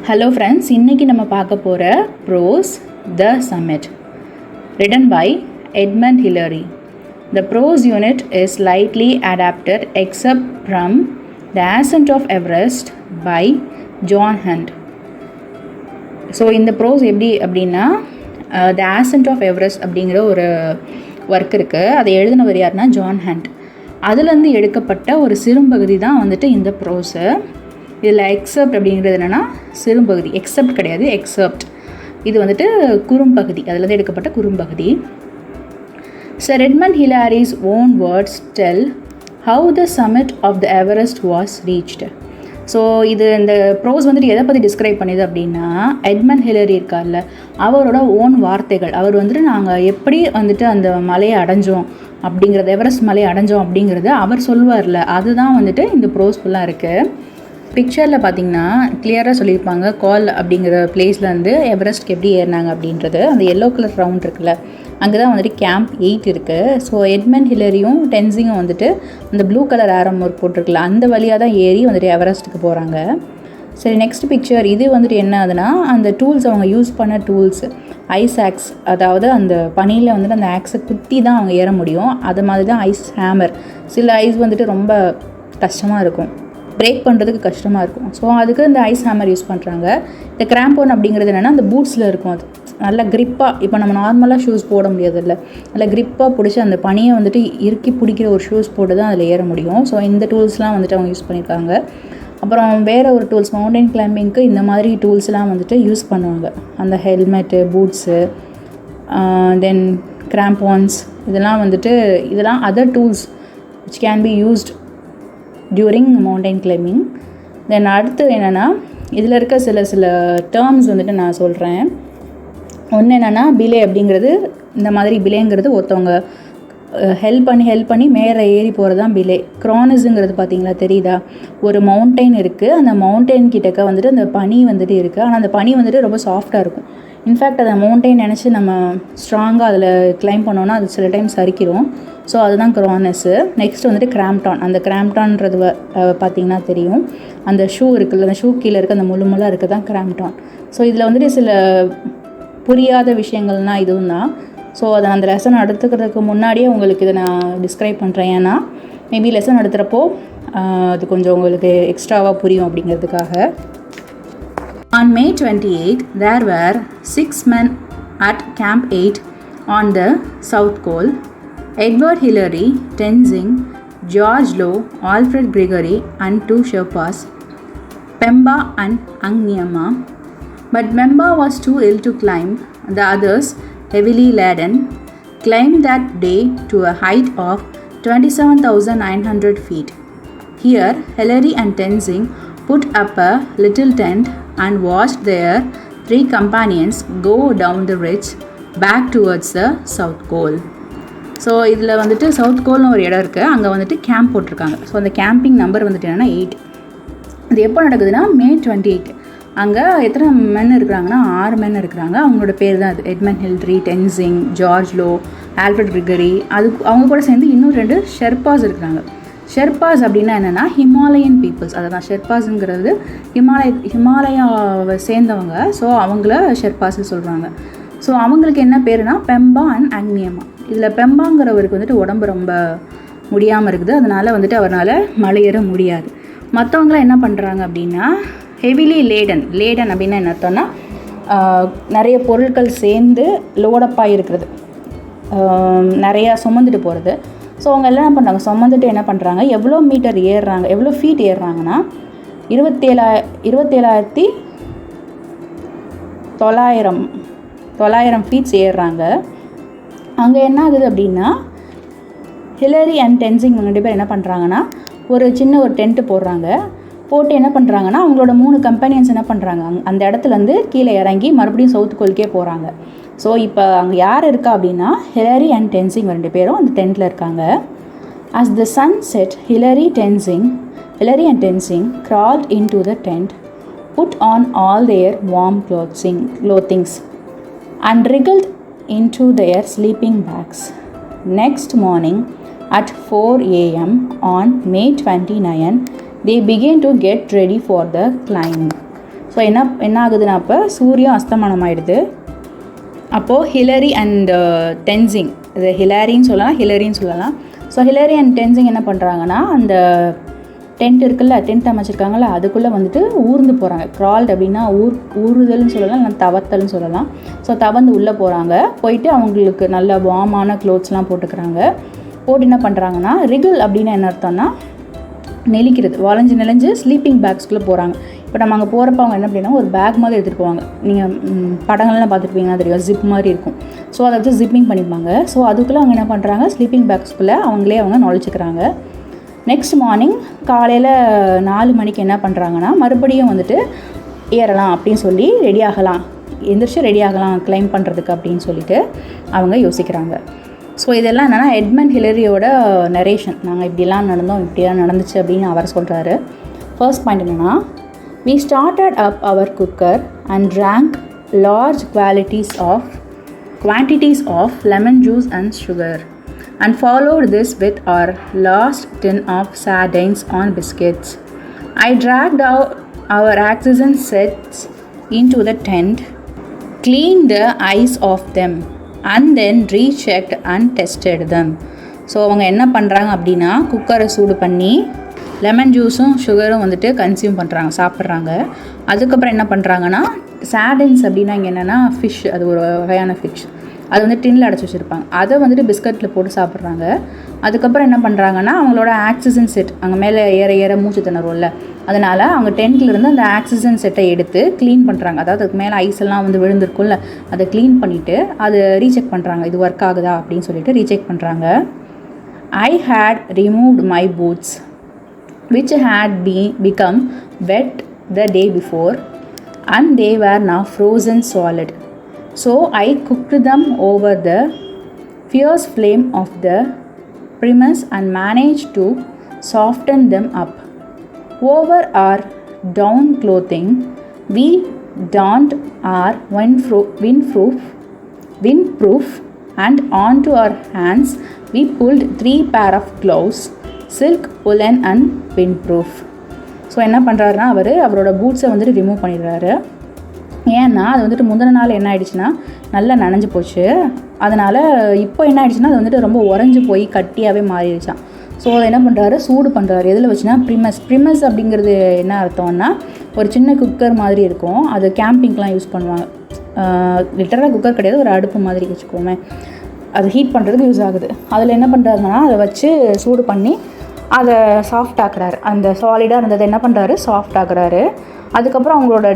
Hello friends, இன்னைக்கு நம்ம பார்க்க போற Prose The Summit written by Edmund Hillary. The prose unit is slightly adapted except from The Ascent of Everest by John Hunt. So இந்த pros எப்படி அப்படின்னா த ஆசென்ட் of Everest அப்படிங்கிற ஒரு work இருக்குது. அதை எழுதினவர் யாருன்னா ஜான் ஹண்ட். அதுலேருந்து எடுக்கப்பட்ட ஒரு சிறும்பகுதி தான் வந்துட்டு இந்த ப்ரோஸு. இதில் எக்ஸப்ட் அப்படிங்கிறது என்னென்னா சிறும்பகுதி, எக்ஸப்ட் கிடையாது, எக்ஸப்ட். இது வந்துட்டு குறும்பகுதி, அதுலேருந்து எடுக்கப்பட்ட குறும்பகுதி. Sir Edmund Hillary's own words tell how the summit of the Everest was reached. So இது இந்த ப்ரோஸ் வந்துட்டு எதை பற்றி டிஸ்கிரைப் பண்ணுது அப்படின்னா, எட்மண்ட் ஹில்லரி இருக்கார்ல, அவரோட ஓன் வார்த்தைகள். அவர் வந்துட்டு நாங்கள் எப்படி வந்துட்டு அந்த மலையை அடைஞ்சோம் அப்படிங்கிறது, எவரெஸ்ட் மலையை அடைஞ்சோம் அப்படிங்கிறது அவர் சொல்லுவார்ல, அதுதான் வந்துட்டு இந்த ப்ரோஸ் ஃபுல்லாக இருக்குது. பிக்சரில் பார்த்தீங்கன்னா கிளியராக சொல்லியிருப்பாங்க கால் அப்படிங்கிற பிளேஸ்லேருந்து எவரெஸ்ட்க்கு எப்படி ஏறினாங்க அப்படின்றது. அந்த எல்லோ கலர் ரவுண்ட் இருக்குல்ல, அங்கே தான் வந்துட்டு கேம்ப் 8 இருக்குது. ஸோ எட்மண்ட் ஹில்லரியும் டென்சிங்கும் வந்துட்டு அந்த ப்ளூ கலர் ஆரம் ஒர்க் போட்டிருக்குல்ல, அந்த வழியாக தான் ஏறி வந்துட்டு எவரெஸ்ட்டுக்கு போகிறாங்க. சரி, நெக்ஸ்ட் பிக்சர். இது வந்துட்டு என்ன ஆகுதுன்னா, அந்த டூல்ஸ் அவங்க யூஸ் பண்ண டூல்ஸ், ஐஸ் ஆக்ஸ், அதாவது அந்த பனியில் வந்துட்டு அந்த ஆக்ஸை குத்தி தான் அவங்க ஏற முடியும். அது மாதிரி தான் ஐஸ் ஹேமர். சில ஐஸ் வந்துட்டு ரொம்ப கஷ்டமாக இருக்கும், பிரேக் பண்ணுறதுக்கு கஷ்டமாக இருக்கும். ஸோ அதுக்கு இந்த ஐஸ் ஹேமர் யூஸ் பண்ணுறாங்க. இந்த கிராம்போன் அப்படிங்கிறது என்னென்னா அந்த பூட்ஸில் இருக்கும், அது நல்லா க்ரிப்பாக, இப்போ நம்ம நார்மலாக ஷூஸ் போட முடியாது இல்லை, நல்லா க்ரிப்பாக பிடிச்சி அந்த பனியை வந்துட்டு இறுக்கி பிடிக்கிற ஒரு ஷூஸ் போட்டு தான் அதில் ஏற முடியும். ஸோ இந்த டூல்ஸ்லாம் வந்துட்டு அவங்க யூஸ் பண்ணியிருக்காங்க. அப்புறம் வேறு ஒரு டூல்ஸ், மவுண்டைன் கிளைம்பிங்க்கு இந்த மாதிரி டூல்ஸ்லாம் வந்துட்டு யூஸ் பண்ணுவாங்க. அந்த ஹெல்மெட்டு, பூட்ஸு, தென் கிராம்போன்ஸ், இதெல்லாம் other tools which can be used during mountain climbing. Then அடுத்து என்னென்னா, இதில் இருக்க சில டேர்ம்ஸ் வந்துட்டு நான் சொல்கிறேன். ஒன்று என்னென்னா, பிலே அப்படிங்கிறது, இந்த மாதிரி பிலேங்கிறது ஒருத்தவங்க ஹெல்ப் பண்ணி மேலே ஏறி போகிறது தான் பிலே. க்ரானஸுங்கிறது பார்த்தீங்களா, தெரியுதா? ஒரு மவுண்டைன் இருக்குது, அந்த மவுண்டைன் கிட்டக்க வந்துட்டு அந்த பனி வந்துட்டு இருக்குது. ஆனால் அந்த பனி வந்துட்டு ரொம்ப சாஃப்டாக இருக்கும். இன்ஃபேக்ட் அந்த மவுண்டைன் நினச்சி நம்ம ஸ்ட்ராங்காக அதில் கிளைம் பண்ணோன்னா அது சில டைம் சரிக்கிறோம். ஸோ அதுதான் க்ரானஸு. நெக்ஸ்ட் வந்துட்டு கிராம்ப்டான். அந்த கிராம்ப்டான்றது பார்த்திங்கன்னா தெரியும், அந்த ஷூ இருக்குல்ல, அந்த ஷூ கீழே இருக்க அந்த முள்ளாக இருக்குது தான் கிராம்ப்டான். ஸோ இதில் வந்துட்டு சில புரியாத விஷயங்கள்னால் இதுவும் தான். ஸோ அதை அந்த லெசன் எடுத்துக்கிறதுக்கு முன்னாடியே உங்களுக்கு இதை நான் டிஸ்கிரைப் பண்ணுறேன். ஏன்னா மேபி லெசன் எடுத்துகிறப்போ அது கொஞ்சம் உங்களுக்கு எக்ஸ்ட்ராவாக புரியும் அப்படிங்கிறதுக்காக. On May 28, there were 6 men at Camp 8 on the South Col. Edward Hillary, Tenzing, George Low, Alfred Gregory and 2 Sherpas, Pemba and Angniama. But Pemba was too ill to climb. The others, heavily laden, climbed that day to a height of 27,900 feet. Here, Hillary and Tenzing put up a little tent and watched their 3 companions go down the ridge back towards the South Col. So இதில் வந்துட்டு south கோல்னு ஒரு இடம் இருக்குது, அங்கே வந்துட்டு camp போட்டிருக்காங்க. So அந்த camping number வந்துட்டு என்னென்னா 8. அது எப்போ நடக்குதுன்னா May 28. அங்கே எத்தனை மென் இருக்கிறாங்கன்னா 6 மென் இருக்கிறாங்க. அவங்களோட பேர் தான் அது, Edmund Hillary, Tenzing, George low, Alfred Gregory. அவங்க கூட சேர்ந்து இன்னும் 2 ஷெர்பாஸ் இருக்கிறாங்க. ஷெர்பாஸ் அப்படின்னா என்னென்னா ஹிமாலயன் பீப்புள்ஸ். அதுதான் ஷெர்பாஸுங்கிறது ஹிமாலயாவை சேர்ந்தவங்க. ஸோ அவங்கள ஷெர்பாஸ் சொல்கிறாங்க. ஸோ அவங்களுக்கு என்ன பேருனா பெம்பா அண்ட் அக்னியமா. இதில் பெம்பாங்கிறவருக்கு வந்துட்டு உடம்பு ரொம்ப முடியாமல் இருக்குது, அதனால் வந்துட்டு அவரால் மலையேற முடியாது. மற்றவங்களாம் என்ன பண்ணுறாங்க அப்படின்னா ஹெவிலி லேடன் அப்படின்னா என்ன அர்த்தம்னா, நிறைய பொருட்கள் சேர்ந்து லோடப்பாக இருக்கிறது, நிறையா சுமந்துட்டு போகிறது. ஸோ அவங்க எல்லாம் என்ன பண்ணுறாங்க, சுமந்துட்டு என்ன பண்ணுறாங்க, எவ்வளோ மீட்டர் ஏறுறாங்க, எவ்வளோ ஃபீட் ஏறுறாங்கன்னா 27,900 ஃபீட்ஸ் ஏறுறாங்க. அங்கே என்ன ஆகுது அப்படின்னா, ஹில்லரி அண்ட் டென்சிங் 2 பேர் என்ன பண்ணுறாங்கன்னா ஒரு சின்ன டென்ட்டு போட்டு என்ன பண்ணுறாங்கன்னா அவங்களோட 3 கம்பெனியன்ஸ் என்ன பண்ணுறாங்க, அந்த இடத்துலேருந்து கீழே இறங்கி மறுபடியும் சவுத் கோல்க்கே போகிறாங்க. ஸோ இப்போ அங்கே யார் இருக்கா அப்படின்னா ஹில்லரி அண்ட் டென்சிங் 2 பேரும் அந்த டென்ட்டில் இருக்காங்க. As the sun set, Hillary and Tenzing crawled into the tent, put on all their warm clothings and wriggled into their sleeping bags. Next morning at 4 a.m. on May 29, they began to get ready for the climb. So என்ன ஆகுதுன்னா அப்போ சூரியன் அஸ்தமனம் ஆகிடுது. அப்போது Hillary and Tenzing, இது ஹிலாரின்னு சொல்லலாம், ஹிலரின்னு சொல்லலாம். ஸோ ஹிலரி அண்ட் டென்சிங் என்ன பண்ணுறாங்கன்னா, அந்த டென்ட் இருக்குல்ல, டென்ட் அமைச்சிருக்காங்கல்ல, அதுக்குள்ளே வந்துட்டு ஊர்ந்து போகிறாங்க. க்ரால்ட் அப்படின்னா ஊறுதல்னு சொல்லலாம், இல்லை தவத்தல்னு சொல்லலாம். ஸோ தவந்து உள்ளே போகிறாங்க. போயிட்டு அவங்களுக்கு நல்ல வார்மான க்ளோத்ஸ்லாம் போட்டுக்கிறாங்க. போட்டு என்ன பண்ணுறாங்கன்னா, ரிகிள் அப்படின்னு என்ன அர்த்தம்னா நெளிக்கிறது, வளைஞ்சு ஸ்லீப்பிங் பேக்ஸ்குள்ளே போகிறாங்க. இப்போ நம்ம அங்கே போகிறப்ப அவங்க என்ன அப்படின்னா ஒரு பேக் மாதிரி எடுத்துகிட்டு போவாங்க. நீங்கள் படங்கள்லாம் பார்த்துருப்பீங்கன்னா தெரியும், ஜிப் மாதிரி இருக்கும். ஸோ அதை வச்சு ஜிப்பிங் பண்ணிப்பாங்க. ஸோ அதுக்குள்ளே அவங்க என்ன பண்ணுறாங்க, ஸ்லீப்பிங் பேக்ஸ்குள்ளே அவங்க நுழைச்சிக்கிறாங்க. நெக்ஸ்ட் மார்னிங் காலையில் 4 மணிக்கு என்ன பண்ணுறாங்கன்னா, மறுபடியும் வந்துட்டு ஏறலாம் அப்படின்னு சொல்லி ரெடி ஆகலாம் கிளைம் பண்ணுறதுக்கு அப்படின்னு சொல்லிட்டு அவங்க யோசிக்கிறாங்க. ஸோ இதெல்லாம் என்னென்னா எட்மண்ட் ஹிலரியோட நரேஷன். நாங்கள் இப்படிலாம் நடந்துச்சு அப்படின்னு அவர் சொல்கிறாரு. ஃபர்ஸ்ட் பாயிண்ட் என்னென்னா, we started up our cooker and drank large quantities of lemon juice and sugar, and followed this with our last tin of sardines on biscuits. I dragged out our oxygen sets into the tent, cleaned the eyes of them, and then rechecked and tested them. So அவங்க என்ன பண்ணுறாங்க அப்படின்னா, குக்கரை சூடு பண்ணி lemon ஜூஸும் சுகரும் வந்துட்டு consume பண்ணுறாங்க, சாப்பிட்றாங்க. அதுக்கப்புறம் என்ன பண்ணுறாங்கன்னா, சார்டைன்ஸ் அப்படின்னா இங்கே என்னென்னா ஃபிஷ், அது ஒரு வகையான ஃபிஷ், அது வந்து டின்னில் அடைச்சி வச்சுருப்பாங்க. அதை வந்துட்டு பிஸ்கட்டில் போட்டு சாப்பிட்றாங்க. அதுக்கப்புறம் என்ன பண்ணுறாங்கன்னா, அவங்களோட ஆக்சிஜன் செட் அங்கே மேலே ஏற மூச்சு திணறும்ல, அதனால் அவங்க டென்ட்லேருந்து அந்த ஆக்சிஜன் செட்டை எடுத்து க்ளீன் பண்ணுறாங்க. அதாவது அதுக்கு மேலே ஐஸ் எல்லாம் வந்து விழுந்திருக்கும்ல, அதை க்ளீன் பண்ணிவிட்டு அதை ரீசெக் பண்ணுறாங்க, இது ஒர்க் ஆகுதா அப்படின்னு சொல்லிட்டு ரீசெக் பண்ணுறாங்க. I had removed my boots, which had become wet the day before, and they were now frozen solid. So I cooked them over the fierce flame of the primus and managed to soften them up. Over our down clothing, we donned our windproof, and onto our hands we pulled 3 pair of gloves, silk, woolen and windproof. So என்ன பண்ணுறாருனா, அவரோட பூட்ஸை வந்துட்டு remove பண்ணிடுறாரு. ஏன்னா அது வந்துட்டு முந்தின நாள் என்ன ஆகிடுச்சுன்னா நல்லா நனைஞ்சு போச்சு. அதனால் இப்போ என்ன ஆகிடுச்சுன்னா அது வந்துட்டு ரொம்ப உறைஞ்சி போய் கட்டியாகவே மாறிடுச்சான். ஸோ அதை என்ன பண்ணுறாரு, சூடு பண்ணுறாரு. எதில் வச்சுன்னா ப்ரிமஸ் அப்படிங்கிறது என்ன அர்த்தம்னா, ஒரு சின்ன குக்கர் மாதிரி இருக்கும், அது கேம்பிங்க்கெலாம் யூஸ் பண்ணுவாங்க. லிட்டராக குக்கர் கிடையாது, ஒரு அடுப்பு மாதிரி வச்சுக்கோமே, அது ஹீட் பண்ணுறதுக்கு யூஸ் ஆகுது. அதில் என்ன பண்ணுறாருன்னா, அதை வச்சு சூடு பண்ணி அதை சாஃப்ட் ஆக்குறாரு. அந்த சாலிடாக இருந்ததை என்ன பண்ணுறாரு, சாஃப்ட் ஆக்குறாரு. அதுக்கப்புறம் அவங்களோட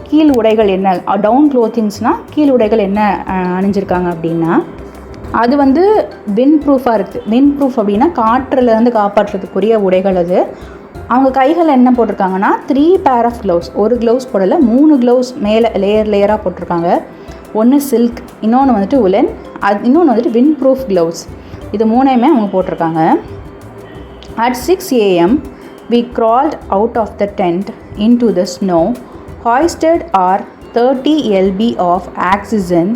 கீழ் உடைகள் என்ன, டவுன் க்ளோத்திங்ஸ்னால் கீழ் உடைகள் என்ன அணிஞ்சிருக்காங்க அப்படின்னா, அது வந்து விண்ட் ப்ரூஃபாக இருக்குது. விண்ட் ப்ரூஃப் அப்படின்னா காற்றுலேருந்து காப்பாற்றுறதுக்குரிய உடைகள். அது அவங்க கைகள் என்ன போட்டிருக்காங்கன்னா 3 pair of gloves, ஒரு க்ளவுஸ் போடலை, 3 க்ளவுஸ் மேலே லேயராக போட்டிருக்காங்க. ஒன்று சில்க், இன்னொன்று வந்துட்டு உலன், இன்னொன்று வந்துட்டு விண்ட் ப்ரூஃப் க்ளவுஸ். இது 3மே அவங்க போட்டிருக்காங்க. At 6 a.m. we crawled out of the tent into the snow, hoisted our 30 lb of oxygen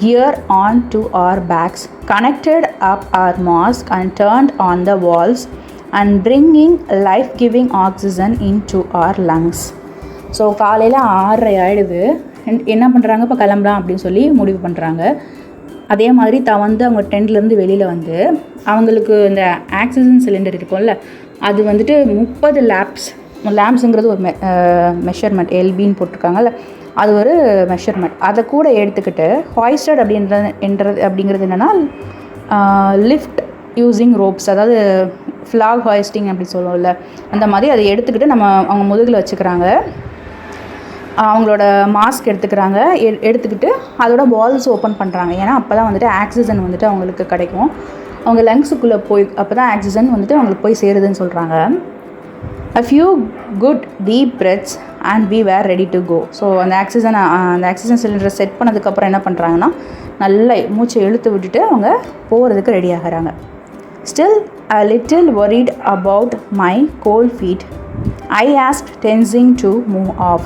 gear onto our backs, connected up our mask and turned on the walls, and bringing life-giving oxygen into our lungs. So காலையில் 6:30 ஆகிடுது. என்ன பண்ணுறாங்க, இப்போ கிளம்பலாம் அப்படின்னு சொல்லி முடிவு பண்ணுறாங்க. அதே மாதிரி தவந்து அவங்க டென்ட்லேருந்து வெளியில் வந்து அவங்களுக்கு இந்த ஆக்சிஜன் சிலிண்டர் இருக்கும்ல, அது வந்துட்டு 30 லேம்ப்ஸுங்கிறது ஒரு மெஷர்மெண்ட், எல்பின்னு போட்டிருக்காங்கல்ல, அது ஒரு மெஷர்மெண்ட். அதை கூட எடுத்துக்கிட்டு ஹாய்ஸ்டட் அப்படிங்கிறது என்னென்னா லிஃப்ட் யூஸிங் ரோப்ஸ், அதாவது ஃப்ளாக் ஹாய்ஸ்டிங் அப்படி சொல்லுவோம்ல, அந்த மாதிரி அதை எடுத்துக்கிட்டு அவங்க முதுகில் வச்சுக்கிறாங்க. அவங்களோட மாஸ்க் எடுத்துக்கிட்டு அதோட வால்ஸ் ஓப்பன் பண்ணுறாங்க. ஏன்னா அப்போ தான் வந்துட்டு ஆக்சிஜன் வந்துட்டு அவங்களுக்கு கிடைக்கும், அவங்க லங்ஸுக்குள்ளே அப்போ தான் ஆக்சிஜன் வந்துட்டு அவங்களுக்கு போய் சேருதுன்னு சொல்கிறாங்க. a few good deep breaths and we were ready to go. So அந்த ஆக்சிஜன் சிலிண்டரை செட் பண்ணதுக்கப்புறம் என்ன பண்ணுறாங்கன்னா, நல்லா மூச்சை இழுத்து விட்டுட்டு அவங்க போகிறதுக்கு ரெடி ஆகிறாங்க. Still a little worried about my cold feet, I asked Tenzing to move off.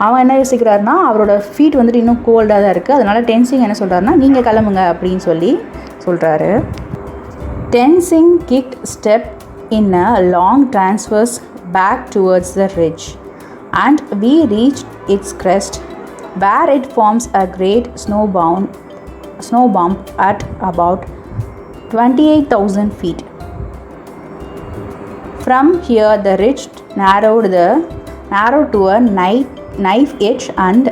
அவன் என்ன யோசிக்கிறாருன்னா, அவரோட ஃபீட் வந்துட்டு இன்னும் கோல்டாக தான் இருக்குது, அதனால் டென்சிங் என்ன சொல்கிறாருன்னா, நீங்கள் கிளம்புங்க அப்படின்னு சொல்கிறாரு. Tenzing kicked step in a long transverse back towards the ridge. and we reached its crest, where it forms a great snow bump at about 28,000 feet. From here, the ridge narrowed to a knife edge, and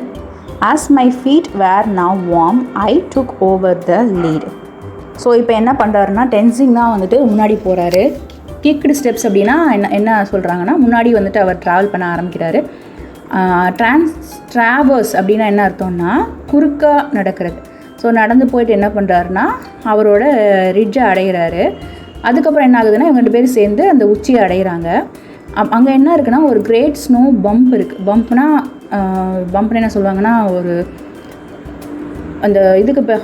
as my feet were now warm, I took over the lead. So இப்போ என்ன பண்ணுறாருன்னா, டென்சிங் தான் வந்துட்டு முன்னாடி போகிறாரு. Kicked steps அப்படின்னா என்ன சொல்கிறாங்கன்னா, முன்னாடி வந்துட்டு அவர் ட்ராவல் பண்ண ஆரம்பிக்கிறாரு. ட்ராவர்ஸ் அப்படின்னா என்ன அர்த்தம்னா குறுக்காக நடக்கிறது. ஸோ நடந்து போயிட்டு என்ன பண்ணுறாருன்னா அவரோட ரிட்ஜை அடைகிறாரு. அதுக்கப்புறம் என்ன ஆகுதுன்னா, இவங்க 2 பேரும் சேர்ந்து அந்த உச்சியை அடைகிறாங்க. அங்கே என்ன இருக்குன்னா, ஒரு கிரேட் ஸ்னோ பம்ப் இருக்குது. பம்ப்னா என்ன சொல்லுவாங்கன்னா, ஒரு அந்த இதுக்கு இப்போ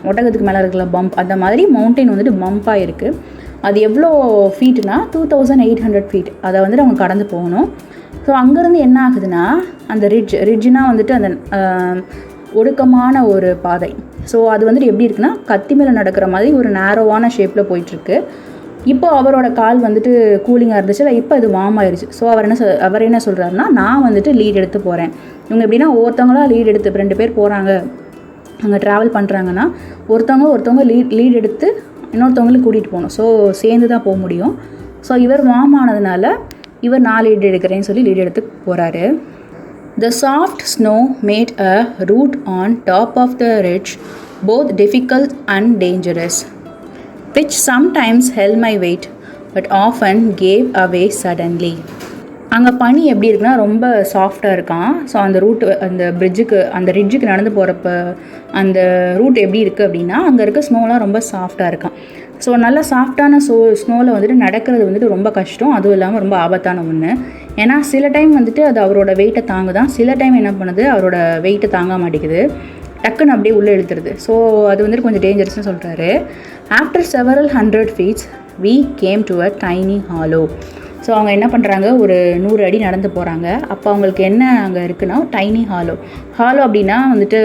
ஒட்டகத்துக்கு மேலே இருக்கிற பம்ப், அந்த மாதிரி மவுண்டெயின் வந்துட்டு பம்பாக இருக்குது. அது எவ்வளோ ஃபீட்னா 2800 ஃபீட். அதை வந்துட்டு அவங்க கடந்து போகணும். ஸோ அங்கேருந்து என்ன ஆகுதுன்னா, அந்த ரிட்ஜ்னால் வந்துட்டு அந்த ஒடுக்கமான ஒரு பாதை. ஸோ அது வந்துட்டு எப்படி இருக்குன்னா, கத்தி மேலே நடக்கிற மாதிரி ஒரு நேரோவான ஷேப்பில் போயிட்டுருக்கு. இப்போ அவரோட கால் வந்துட்டு கூலிங்காக இருந்துச்சு, இல்லை இப்போ அது வார்ம் ஆயிடுச்சு. ஸோ அவர் என்ன சொல்கிறாருன்னா, நான் வந்துட்டு லீட் எடுத்து போகிறேன். இவங்க எப்படின்னா ஒருத்தவங்களாம் லீட் எடுத்து, இப்போ 2 பேர் போகிறாங்க, அங்கே ட்ராவல் பண்ணுறாங்கன்னா ஒருத்தவங்க லீட் எடுத்து இன்னொருத்தவங்களுக்கு கூட்டிகிட்டு போகணும். ஸோ சேர்ந்து தான் போக முடியும். ஸோ இவர் வார்ம் ஆனதுனால நான் லீட் எடுக்கிறேன்னு சொல்லி லீட் எடுத்து போகிறாரு. The soft snow made a route on top of the ridge both difficult and dangerous, which sometimes held my weight but often gave away suddenly. அங்கே பனி எப்படி இருக்குன்னா ரொம்ப சாஃப்டாக இருக்கான். ஸோ அந்த அந்த ரிட்ஜுக்கு நடந்து போகிறப்ப அந்த ரூட் எப்படி இருக்குது அப்படின்னா, அங்கே இருக்க ஸ்னோலாம் ரொம்ப சாஃப்டாக இருக்கான். ஸோ நல்லா சாஃப்டான ஸ்னோவில் வந்துட்டு நடக்கிறது வந்துட்டு ரொம்ப கஷ்டம். அதுவும் இல்லாமல் ரொம்ப ஆபத்தான ஒன்று. ஏன்னா சில டைம் வந்துட்டு அது அவரோட வெயிட்டை தாங்குதான், சில டைம் என்ன பண்ணுது, அவரோட வெயிட்டை தாங்க மாட்டேங்குது, டக்குன்னு அப்படியே உள்ளே இழுத்துருது. ஸோ அது வந்துட்டு கொஞ்சம் டேஞ்சரஸ்னு சொல்கிறாரு. After several 100 feet we came to a tiny hollow. So அவங்க என்ன பண்ணுறாங்க, ஒரு 100 அடி நடந்து போகிறாங்க. அப்போ அவங்களுக்கு என்ன அங்கே இருக்குன்னா, டைனி ஹாலோ அப்படின்னா வந்துட்டு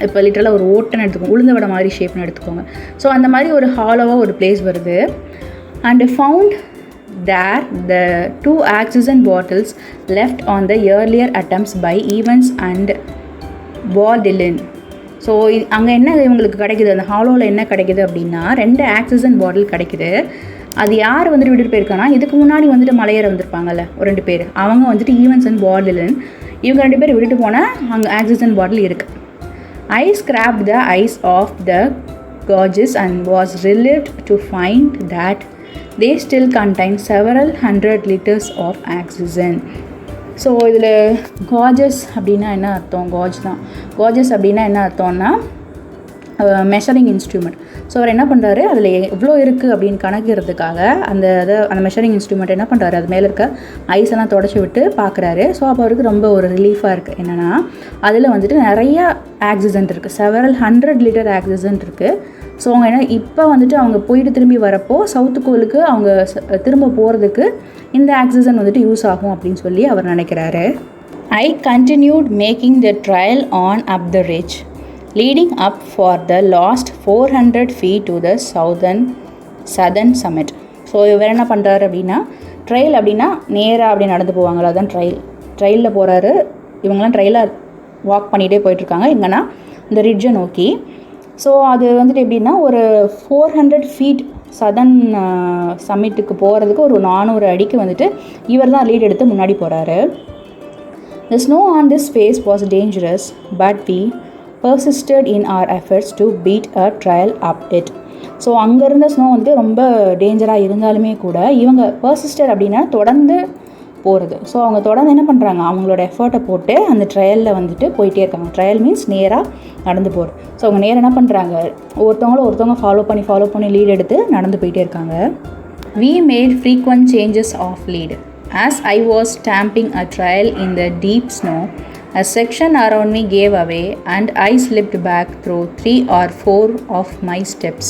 இப்போ லிட்டரலாக ஒரு ஓட்டன்னு எடுத்துக்கோங்க, உளுந்த வடை மாதிரி ஷேப்னு எடுத்துக்கோங்க. ஸோ அந்த மாதிரி ஒரு ஹாலோவாக ஒரு பிளேஸ் வருது. And found there the 2 oxygen bottles left on the earlier attempts by Evans and Baldwin. So அங்கே என்ன இவங்களுக்கு கிடைக்குது, அந்த ஹாலோவில் என்ன கிடைக்குது அப்படின்னா 2 ஆக்சிஜன் பாட்டில் கிடைக்குது. அது யார் வந்துட்டு விட்டுட்டு போயிருக்காங்கன்னா, இதுக்கு முன்னாடி வந்துட்டு மலையேற வந்திருப்பாங்கல்ல ஒரு 2 பேர், அவங்க வந்துட்டு ஈவன்ஸ் அண்ட் பால்டிலின், இவங்க 2 பேர் விட்டுட்டு போனால் அங்கே ஆக்சிஜன் பாட்டில் இருக்குது. I scraped the ice off the gauges and was relieved to find that they still contain several hundred liters of oxygen. So இதில் காஜஸ் அப்படின்னா என்ன அர்த்தம், காஜஸ் அப்படின்னா என்ன அர்த்தம்னா மெஷரிங் இன்ஸ்ட்ருமெண்ட். ஸோ அவர் என்ன பண்ணுறாரு, அதில் எவ்வளோ இருக்குது அப்படின்னு கணக்கிறதுக்காக அந்த மெஷரிங் இன்ஸ்ட்ருமெண்ட் என்ன பண்ணுறாரு, அது மேலே இருக்க ஐஸ் எல்லாம் தொடச்சி விட்டு பார்க்குறாரு. ஸோ அப்போ அவருக்கு ரொம்ப ஒரு ரிலீஃபாக இருக்குது. என்னென்னா அதில் வந்துட்டு நிறையா ஆக்சிஜன் இருக்குது, செவரல் 100 லிட்டர் ஆக்சிஜன் இருக்குது. ஸோ அவங்க என்ன இப்போ வந்துட்டு அவங்க போயிட்டு திரும்பி வரப்போ சவுத்து கோலுக்கு அவங்க திரும்ப போகிறதுக்கு இந்த ஆக்சிஜன் வந்துட்டு யூஸ் ஆகும் அப்படின்னு சொல்லி அவர் நினைக்கிறாரு. I continued making the trail on up the ridge, leading up for the last 400 feet to the southern summit. So இவர் என்ன பண்ணுறாரு அப்படின்னா, ட்ரெயில் அப்படின்னா நேராக அப்படி நடந்து போவாங்களா, அதுதான் ட்ரெயிலில் போகிறாரு. இவங்கெல்லாம் ட்ரெயிலாக வாக் பண்ணிகிட்டே போயிட்டுருக்காங்க எங்கன்னா இந்த ரிட்ஜை நோக்கி. ஸோ அது வந்துட்டு எப்படின்னா ஒரு 400 feet சதன் சம்மிட்டுக்கு போகிறதுக்கு ஒரு 400 அடிக்கு வந்துட்டு இவர் தான் லீட் எடுத்து முன்னாடி போகிறாரு. The snow on this face was dangerous, but we persisted in our efforts to beat a trail up it. So அங்கே இருந்த ஸ்னோ வந்துட்டு ரொம்ப டேஞ்சராக இருந்தாலுமே கூட இவங்க பர்சிஸ்டட் அப்படின்னா தொடர்ந்து போகிறது. ஸோ அவங்க தொடர்ந்து என்ன பண்ணுறாங்க, அவங்களோட எஃபர்ட்டை போட்டு அந்த ட்ரையலில் வந்துட்டு போயிட்டே இருக்காங்க. ட்ரையல் மீன்ஸ் நேராக நடந்து போகிறது. ஸோ அவங்க நேராக என்ன பண்ணுறாங்க, ஒருத்தவங்க ஃபாலோ பண்ணி லீட் எடுத்து நடந்து போயிட்டே இருக்காங்க. We made frequent changes of lead. As I was stamping a trail in the deep snow, a section around me gave away and I slipped back through 3 or 4 of my steps.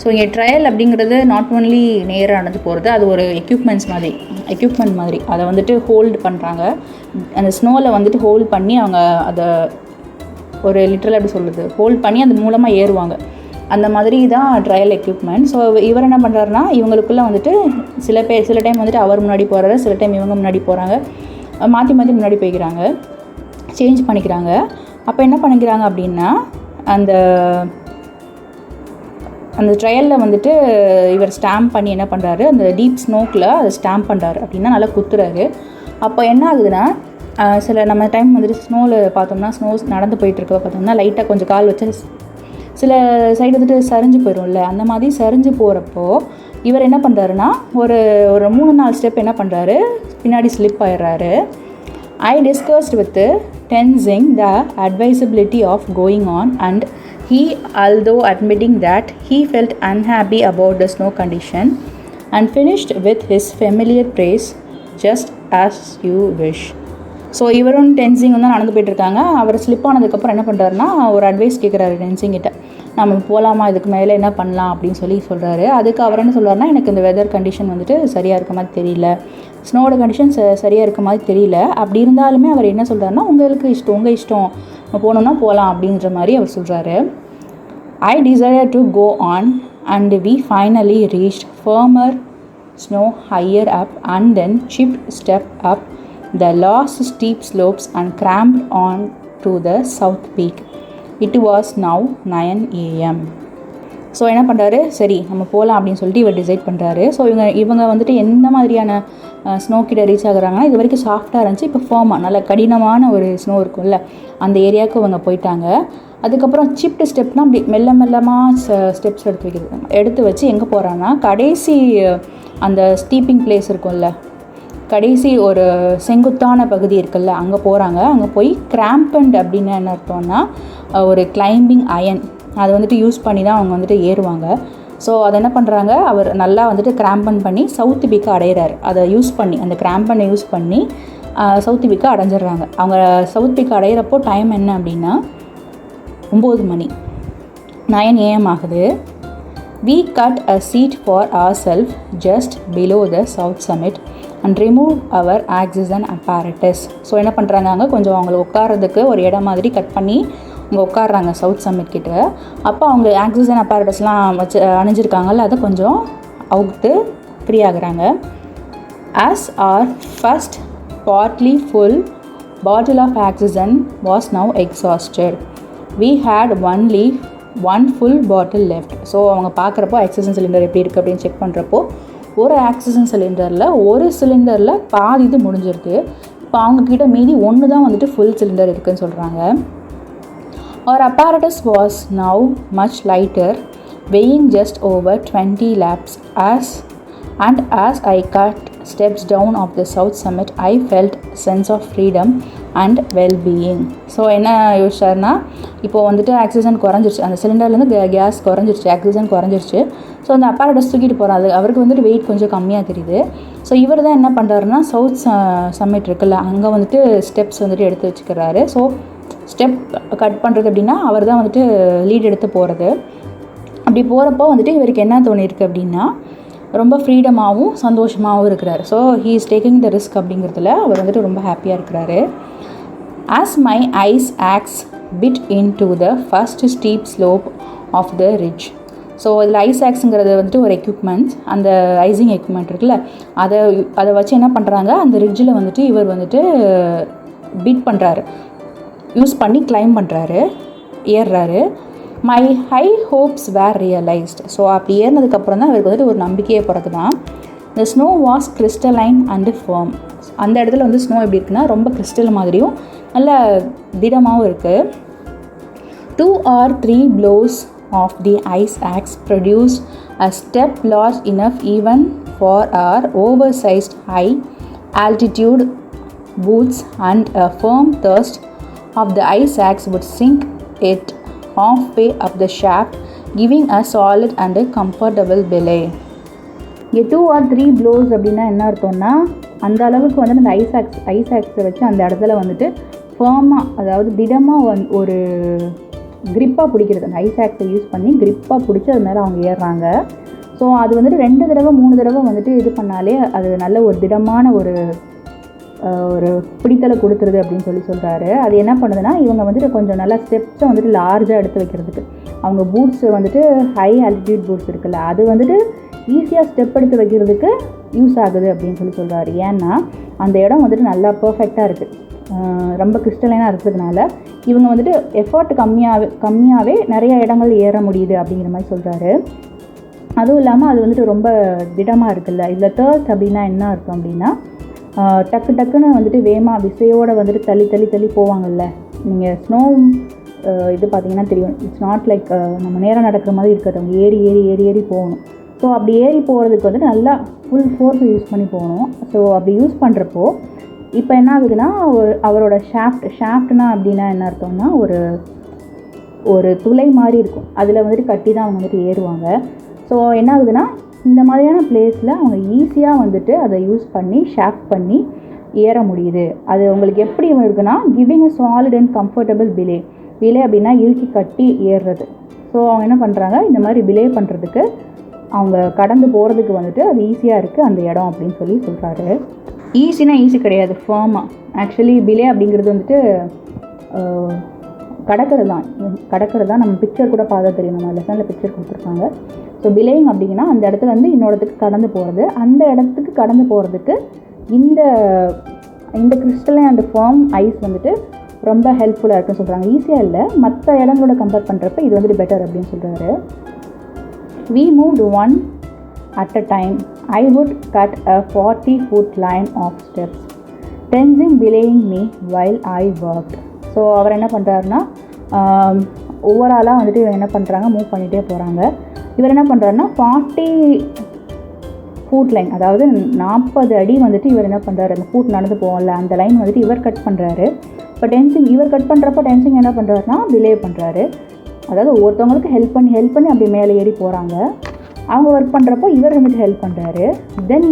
So இங்கே trial அப்படிங்கிறது not only நேராக நடந்து போகிறது, அது ஒரு equipment மாதிரி அதை வந்துட்டு ஹோல்டு பண்ணுறாங்க. அந்த ஸ்னோவில் வந்துட்டு ஹோல்ட் பண்ணி அவங்க அதை ஒரு லிட்டரலாக எப்படி சொல்லுது, ஹோல்ட் பண்ணி அது மூலமாக ஏறுவாங்க. அந்த மாதிரி தான் ட்ரையல் எக்யூப்மெண்ட். ஸோ இவர் என்ன பண்ணுறாருனா, இவங்களுக்குள்ளே வந்துட்டு சில டைம் வந்துட்டு அவர் முன்னாடி போகிறாரு, சில டைம் இவங்க முன்னாடி போகிறாங்க, மாற்றி முன்னாடி போய்க்கிறாங்க, சேஞ்ச் பண்ணிக்கிறாங்க. அப்போ என்ன பண்ணிக்கிறாங்க அப்படின்னா, அந்த ட்ரையலில் வந்துட்டு இவர் ஸ்டாம்ப் பண்ணி என்ன பண்ணுறாரு, அந்த டீப் ஸ்னோக்கில் அதை ஸ்டாம்ப் பண்ணுறாரு அப்படின்னா நல்லா குத்துறாரு. அப்போ என்ன ஆகுதுன்னா, சில நம்ம டைம் வந்துட்டு ஸ்னோவில் பார்த்தோம்னா, நடந்து போயிட்டுருக்க பார்த்தோம்னா லைட்டாக கொஞ்சம் கால் வச்சு சில சைடு வந்துட்டு சரிஞ்சு போயிடும்ல, அந்த மாதிரி சரிஞ்சு போகிறப்போ இவர் என்ன பண்ணுறாருன்னா, ஒரு 3-4 ஸ்டெப் என்ன பண்ணுறாரு, பின்னாடி ஸ்லிப் ஆயிடுறாரு. I discussed with Tenzing the advisability of going on, and he, although admitting that he felt unhappy about the snow condition, and finished with his familiar praise, just as you wish. So இவரும் டென்சிங்கும் தான் நடந்து போயிட்டுருக்காங்க. அவர் slip ஆனதுக்கப்புறம் என்ன பண்ணுறாருன்னா, ஒரு advice கேட்குறாரு டென்சிங்கிட்ட, நம்ம போகலாமா, இதுக்கு மேலே என்ன பண்ணலாம் அப்படின்னு சொல்கிறாரு. அதுக்கு அவர் என்ன சொல்கிறாருன்னா, எனக்கு இந்த வெதர் கண்டிஷன் வந்துட்டு சரியாக இருக்க மாதிரி தெரியல, ஸ்னோவோட கண்டிஷன் சரியாக இருக்க மாதிரி தெரியல. அப்படி இருந்தாலுமே அவர் என்ன சொல்கிறாருன்னா, உங்கள் இஷ்டம் போகணுன்னா போகலாம் அப்படின்ற மாதிரி அவர் சொல்கிறாரு. I decided to go on, and we finally reached firmer snow higher up, and then chipped step up the last steep slopes and climbed on to the south peak. It was now 9 AM. So என்ன பண்ணுறாரு, சரி நம்ம போகலாம் அப்படின்னு சொல்லிட்டு இவர் decide பண்ணுறாரு. So இவங்க வந்துட்டு எந்த மாதிரியான ஸ்னோ கிட்ட ரீச் ஆகுறாங்கன்னா, இது வரைக்கும் சாஃப்டாக இருந்துச்சு, இப்போ ஃபார்மாக நல்ல கடினமான ஒரு ஸ்னோ இருக்கும்ல, அந்த ஏரியாவுக்கு இவங்க போயிட்டாங்க. அதுக்கப்புறம் சிப்டு ஸ்டெப்னால் அப்படி மெல்லமாக ஸ்டெப்ஸ் எடுத்து வச்சு எங்கே போகிறாங்கன்னா, கடைசி அந்த ஸ்டீப்பிங் பிளேஸ் இருக்கும்ல, கடைசி ஒரு செங்குத்தான பகுதி இருக்குல்ல, அங்கே போகிறாங்க. அங்கே போய் கிராம்பண்ட் அப்படின்னு என்ன அர்த்தம்னா, ஒரு கிளைம்பிங் அயன், அதை வந்துட்டு யூஸ் பண்ணி தான் அவங்க வந்துட்டு ஏறுவாங்க. ஸோ அதை என்ன பண்ணுறாங்க, அவர் நல்லா வந்துட்டு கிராம்பன் பண்ணி சவுத் பீக்கை அடையிறாரு. அதை யூஸ் பண்ணி, அந்த கிராம்பனை யூஸ் பண்ணி சவுத் பீக்கை அடைஞ்சிடுறாங்க. அவங்க சவுத் பீக்கை அடையிறப்போ டைம் என்ன அப்படின்னா 9 மணி, 9 AM ஆகுது. We cut a seat for ourselves just below the south summit and removed our axes and apparatus. So என்ன பண்ணுறாங்க, அங்கே கொஞ்சம் அவங்களை உட்காரதுக்கு ஒரு இடம் மாதிரி கட் பண்ணி அவங்க உட்காடுறாங்க சவுத் சம்மிட் கிட்ட. அப்போ அவங்க ஆக்சிஸ் அண்ட் அப்பேரட்டஸ்லாம் வச்சு அணிஞ்சிருக்காங்கல்ல, அதை கொஞ்சம் அவுத்து ஃப்ரீ ஆகுறாங்க. As our first partly full bottle of oxygen was now exhausted, we had only one full bottle left. So அவங்க பார்க்குறப்போ ஆக்சிஜன் சிலிண்டர் எப்படி இருக்குது அப்படின்னு செக் பண்ணுறப்போ, ஒரு ஆக்சிஜன் சிலிண்டரில் பாதி இது முடிஞ்சிருக்கு. இப்போ அவங்கக்கிட்ட மீதி ஒன்று தான் வந்துட்டு ஃபுல் சிலிண்டர் இருக்குதுன்னு சொல்கிறாங்க. Our apparatus was now much lighter, weighing just over 20 laps. As I cut steps down of the south summit, I felt sense of freedom and well-being. So என்ன யோசிச்சார்னா, இப்போ வந்துட்டு ஆக்சிஜன் குறைஞ்சிருச்சு, அந்த சிலிண்டர்லேருந்து கேஸ் குறைஞ்சிருச்சு, oxygen குறைஞ்சிருச்சு. So அந்த அப்பேரட்டஸ் தூக்கிட்டு போகிறாரு, அவருக்கு வந்துட்டு வெயிட் கொஞ்சம் கம்மியாக தெரியுது. ஸோ இவர் தான் என்ன பண்ணுறாருன்னா, சவுத் சம்மிட் இருக்குல்ல, அங்கே வந்துட்டு ஸ்டெப்ஸ் வந்துட்டு எடுத்து வச்சுக்கிறாரு. ஸோ ஸ்டெப் கட் பண்ணுறது அப்படின்னா அவர் தான் வந்துட்டு லீட் எடுத்து போகிறது. அப்படி போகிறப்போ வந்துட்டு இவருக்கு என்ன தோணியிருக்கு அப்படின்னா, ரொம்ப ஃப்ரீடமாகவும் சந்தோஷமாகவும் இருக்கிறார். So he is taking the risk அப்படிங்கிறதுல அவர் வந்துட்டு ரொம்ப ஹாப்பியாக இருக்கிறாரு. As my ice axe bit into the first steep slope of the ridge. So இதில் ஐஸ் ஆக்ஸுங்கிறது வந்துட்டு ஒரு எக்யூப்மெண்ட்ஸ், அந்த ஐசிங் எக்யூப்மெண்ட் இருக்குல்ல, அதை வச்சு என்ன பண்ணுறாங்க, அந்த ரிட்ஜில் வந்துட்டு இவர் வந்துட்டு பீட் பண்ணுறாரு, யூஸ் பண்ணி கிளைம் பண்ணுறாரு, ஏறுறாரு. My high hopes were realised. So அப்படி ஏறினதுக்கப்புறம் தான் அவருக்கு வந்துட்டு ஒரு நம்பிக்கையை பிறகுதான். The snow was crystalline and firm. அந்த இடத்துல வந்து ஸ்னோ எப்படி இருக்குன்னா, ரொம்ப கிறிஸ்டல் மாதிரியும் நல்ல திடமாகவும் இருக்குது. 2 or 3 blows of the ice axe produced a step large enough even for our oversized high altitude boots, and a firm thrust of the ice axe would sink it halfway up the shaft, giving a solid and comfortable belay. இங்கே 2 or 3 blows அப்படின்னா என்ன அர்த்தம்னா, அந்த அளவுக்கு வந்து அந்த ice ஆக்ஸை வச்சு அந்த இடத்துல வந்துட்டு ஃபர்மாக, அதாவது திடமாக ஒரு கிரிப்பாக பிடிக்கிறது, அந்த ஐஸ் ஆக்ஸை யூஸ் பண்ணி கிரிப்பாக பிடிச்சி அது மேலே அவங்க ஏறுறாங்க. ஸோ அது வந்துட்டு 2 தடவை 3 தடவை வந்துட்டு இது பண்ணாலே அது நல்ல ஒரு திடமான ஒரு ஒரு பிடித்தலை கொடுத்துருது அப்படின்னு சொல்கிறாரு. அது என்ன பண்ணுதுன்னா, இவங்க வந்துட்டு கொஞ்சம் நல்லா ஸ்டெப்ஸை வந்துட்டு லார்ஜாக எடுத்து வைக்கிறதுக்கு, அவங்க பூட்ஸ் வந்துட்டு ஹை ஆல்டிடியூட் பூட்ஸ் இருக்குல்ல, அது வந்துட்டு ஈஸியாக ஸ்டெப் எடுத்து வைக்கிறதுக்கு யூஸ் ஆகுது அப்படின்னு சொல்கிறாரு. ஏன்னா அந்த இடம் வந்துட்டு நல்லா பர்ஃபெக்டாக இருக்குது, ரொம்ப கிறிஸ்டலைனாக இருக்கிறதுனால இவங்க வந்துட்டு எஃபர்ட் கம்மியாகவே நிறைய இடங்கள் ஏற முடியுது அப்படிங்கிற மாதிரி சொல்கிறாரு. அதுவும் இல்லாமல் அது வந்துட்டு ரொம்ப திடமாக இருக்குல்ல. இதில் தேர்ஸ்ட் அப்படின்னா என்ன அர்த்தம் அப்படின்னா, டக்கு டக்குன்னு வந்துட்டு வேகமாக விசையோடு வந்துட்டு தள்ளி தள்ளி தள்ளி போவாங்கல்ல. நீங்கள் ஸ்னோ இது பார்த்தீங்கன்னா தெரியும், இட்ஸ் நாட் லைக் நம்ம நேரம் நடக்கிற மாதிரி இருக்காது, அவங்க ஏறி ஏறி ஏறி ஏறி போகணும். ஸோ அப்படி ஏறி போகிறதுக்கு வந்துட்டு நல்லா ஃபுல் ஃபோர்ஸ் யூஸ் பண்ணி போகணும். ஸோ அப்படி யூஸ் பண்ணுறப்போ இப்போ என்ன ஆகுதுன்னா, அவரோட ஷாஃப்ட்னா அப்படின்னா என்ன அர்த்தம்னா, ஒரு துளை மாதிரி இருக்கும், அதில் வந்துட்டு கட்டி தான் அவங்க வந்துட்டு ஏறுவாங்க. ஸோ என்ன ஆகுதுன்னா, இந்த மாதிரியான பிளேஸில் அவங்க ஈஸியாக வந்துட்டு அதை யூஸ் பண்ணி ஷாஃப்ட் பண்ணி ஏற முடியுது. அது உங்களுக்கு எப்படி இருக்குன்னா, giving a solid and comfortable play அப்படின்னா இறுக்கி கட்டி ஏறுறது. ஸோ அவங்க என்ன பண்ணுறாங்க, இந்த மாதிரி பிலே பண்ணுறதுக்கு அவங்க கடந்து போகிறதுக்கு வந்துட்டு அது ஈஸியாக இருக்குது அந்த இடம் அப்படின்னு சொல்கிறாரு. ஈஸினா ஈஸி கிடையாது, ஃபேர்மாக. ஆக்சுவலி பிலே அப்படிங்கிறது வந்துட்டு கடக்கிறது தான். நம்ம பிக்சர் கூட பார்த்தா தெரியும், நம்ம லெசனில் பிக்சர் கொடுத்துருக்காங்க. ஸோ பிலேயிங் அப்படிங்கன்னா அந்த இடத்துல வந்து இன்னொருத்துக்கு கடந்து போகிறது. அந்த இடத்துக்கு கடந்து போகிறதுக்கு இந்த கிறிஸ்டலைன் அண்ட் ஃபேர்ம் ஐஸ் வந்துட்டு ரொம்ப ஹெல்ப்ஃபுல்லாக இருக்குன்னு சொல்கிறாங்க. ஈஸியாக இல்லை, மற்ற இடங்களோட கம்பேர் பண்ணுறப்ப இது வந்துட்டு பெட்டர் அப்படின்னு சொல்கிறாரு. We moved one at a time. I would cut a 40-foot line of steps, tensing belaying me while I worked. So அவர் என்ன பண்ணுறாருன்னா, ஓவராலாக வந்துட்டு இவங்க என்ன பண்ணுறாங்க, மூவ் பண்ணிகிட்டே போகிறாங்க. இவர் என்ன பண்ணுறாருன்னா 40 ஃபுட் லைன், அதாவது 40 அடி வந்துட்டு இவர் என்ன பண்ணுறாரு, அந்த ஃபுட் நடந்து போகல அந்த லைன் வந்துட்டு இவர் கட் பண்ணுறாரு. இப்போ இவர் கட் பண்ணுறப்போ டென்சிங் என்ன பண்ணுறாருன்னா பிலே பண்ணுறாரு. அதாவது ஒருத்தவங்களுக்கு ஹெல்ப் பண்ணி அப்படி மேலே ஏறி போகிறாங்க. அவங்க ஒர்க் பண்ணுறப்போ இவர் வந்துட்டு ஹெல்ப் பண்ணுறாரு. Then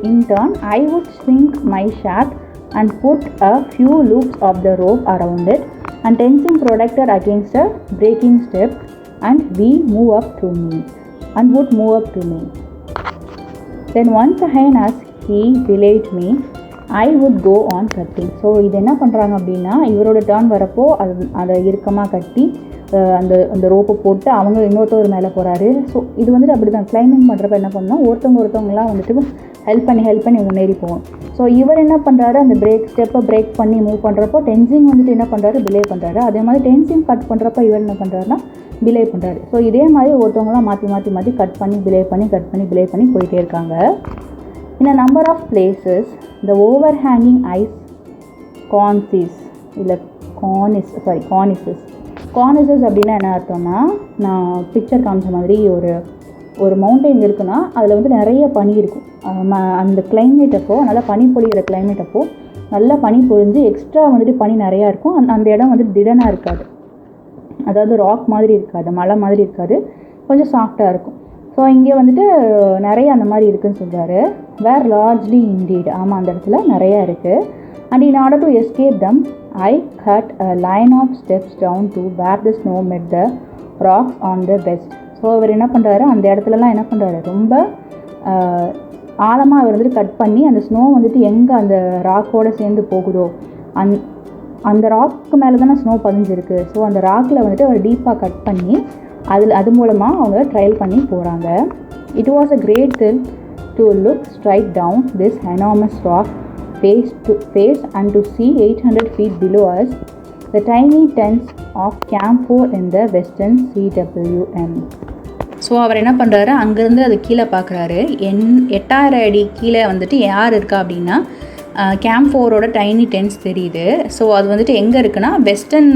in turn I would swing my shaft and put a few loops of the rope around it and Tenzing protected against a breaking step and would move up to me. Then once again as he belayed me, I would go on cutting. So இது என்ன பண்ணுறாங்க அப்படின்னா, இவரோட turn வரப்போ அதை இறுக்கமாக கட்டி அந்த ரோப்பை போட்டு அவங்க இன்னொருத்தவர் மேலே போகிறாரு. ஸோ இது வந்துட்டு அப்படி தான் கிளைம்பிங் பண்ணுறப்ப என்ன பண்ணோம், ஒருத்தவங்களாம் வந்துட்டு ஹெல்ப் பண்ணி முன்னேறி போகும். ஸோ இவர் என்ன பண்ணுறாரு, அந்த ஸ்டெப்பை பிரேக் பண்ணி மூவ் பண்ணுறப்போ டென்சிங் வந்துட்டு என்ன பண்ணுறாரு, பிலே பண்ணுறாரு. அதே மாதிரி டென்சிங் கட் பண்ணுறப்போ இவர் என்ன பண்ணுறாருன்னா பிலே பண்ணுறாரு. ஸோ இதே மாதிரி ஒருத்தவங்களாம் மாற்றி கட் பண்ணி பிலே பண்ணி போயிட்டே இருக்காங்க. In a number of places the overhanging ice cornices அப்படின்னா என்ன அர்த்தம்னா, நான் பிக்சர் காமிச்ச மாதிரி ஒரு மவுண்டெயின் இருக்குன்னா அதில் வந்து நிறைய பனி இருக்கும். அந்த கிளைமேட்டப்போ, நல்லா பனி பொழிகிற கிளைமேட்டப்போ நல்லா பனி பொழிஞ்சு எக்ஸ்ட்ரா வந்துட்டு பனி நிறையா இருக்கும். அந்த இடம் வந்து திடனாக இருக்காது, அதாவது ராக் மாதிரி இருக்காது, மலை மாதிரி இருக்காது, கொஞ்சம் சாஃப்டாக இருக்கும். ஸோ இங்கே வந்துட்டு நிறைய அந்த மாதிரி இருக்குதுன்னு சொல்கிறாரு. வேர் லார்ஜ்லி இண்டீட், ஆமாம் அந்த இடத்துல நிறையா இருக்குது. And in order to escape them I cut a line of steps down to where the snow met the rocks on the west. So அவர் என்ன பண்ணுறாரு, அந்த இடத்துலலாம் என்ன பண்ணுறாரு, ரொம்ப ஆழமாக அவர் வந்துட்டு கட் பண்ணி அந்த ஸ்னோ வந்துட்டு எங்கே அந்த ராக்கோடு சேர்ந்து போகுதோ அந்த ராக்கு மேலே தானே ஸ்னோ பதிஞ்சிருக்கு. ஸோ அந்த ராக்கில் வந்துட்டு அவர் டீப்பாக கட் பண்ணி அது மூலமாக அவங்க ட்ரையல் பண்ணி போகிறாங்க. It was a great thrill to look straight down this enormous rock face and to see 800 feet below us the tiny tents of Camp 4 in the western CWM. So அவர் என்ன பண்ணுறாரு, அங்கேருந்து அது கீழே பார்க்குறாரு. 8000 அடி கீழே வந்துட்டு யார் இருக்கா அப்படின்னா கேம்ப் 4ஓட டைனி டென்ட்ஸ் தெரியுது. ஸோ அது வந்துட்டு எங்கே இருக்குன்னா வெஸ்டர்ன்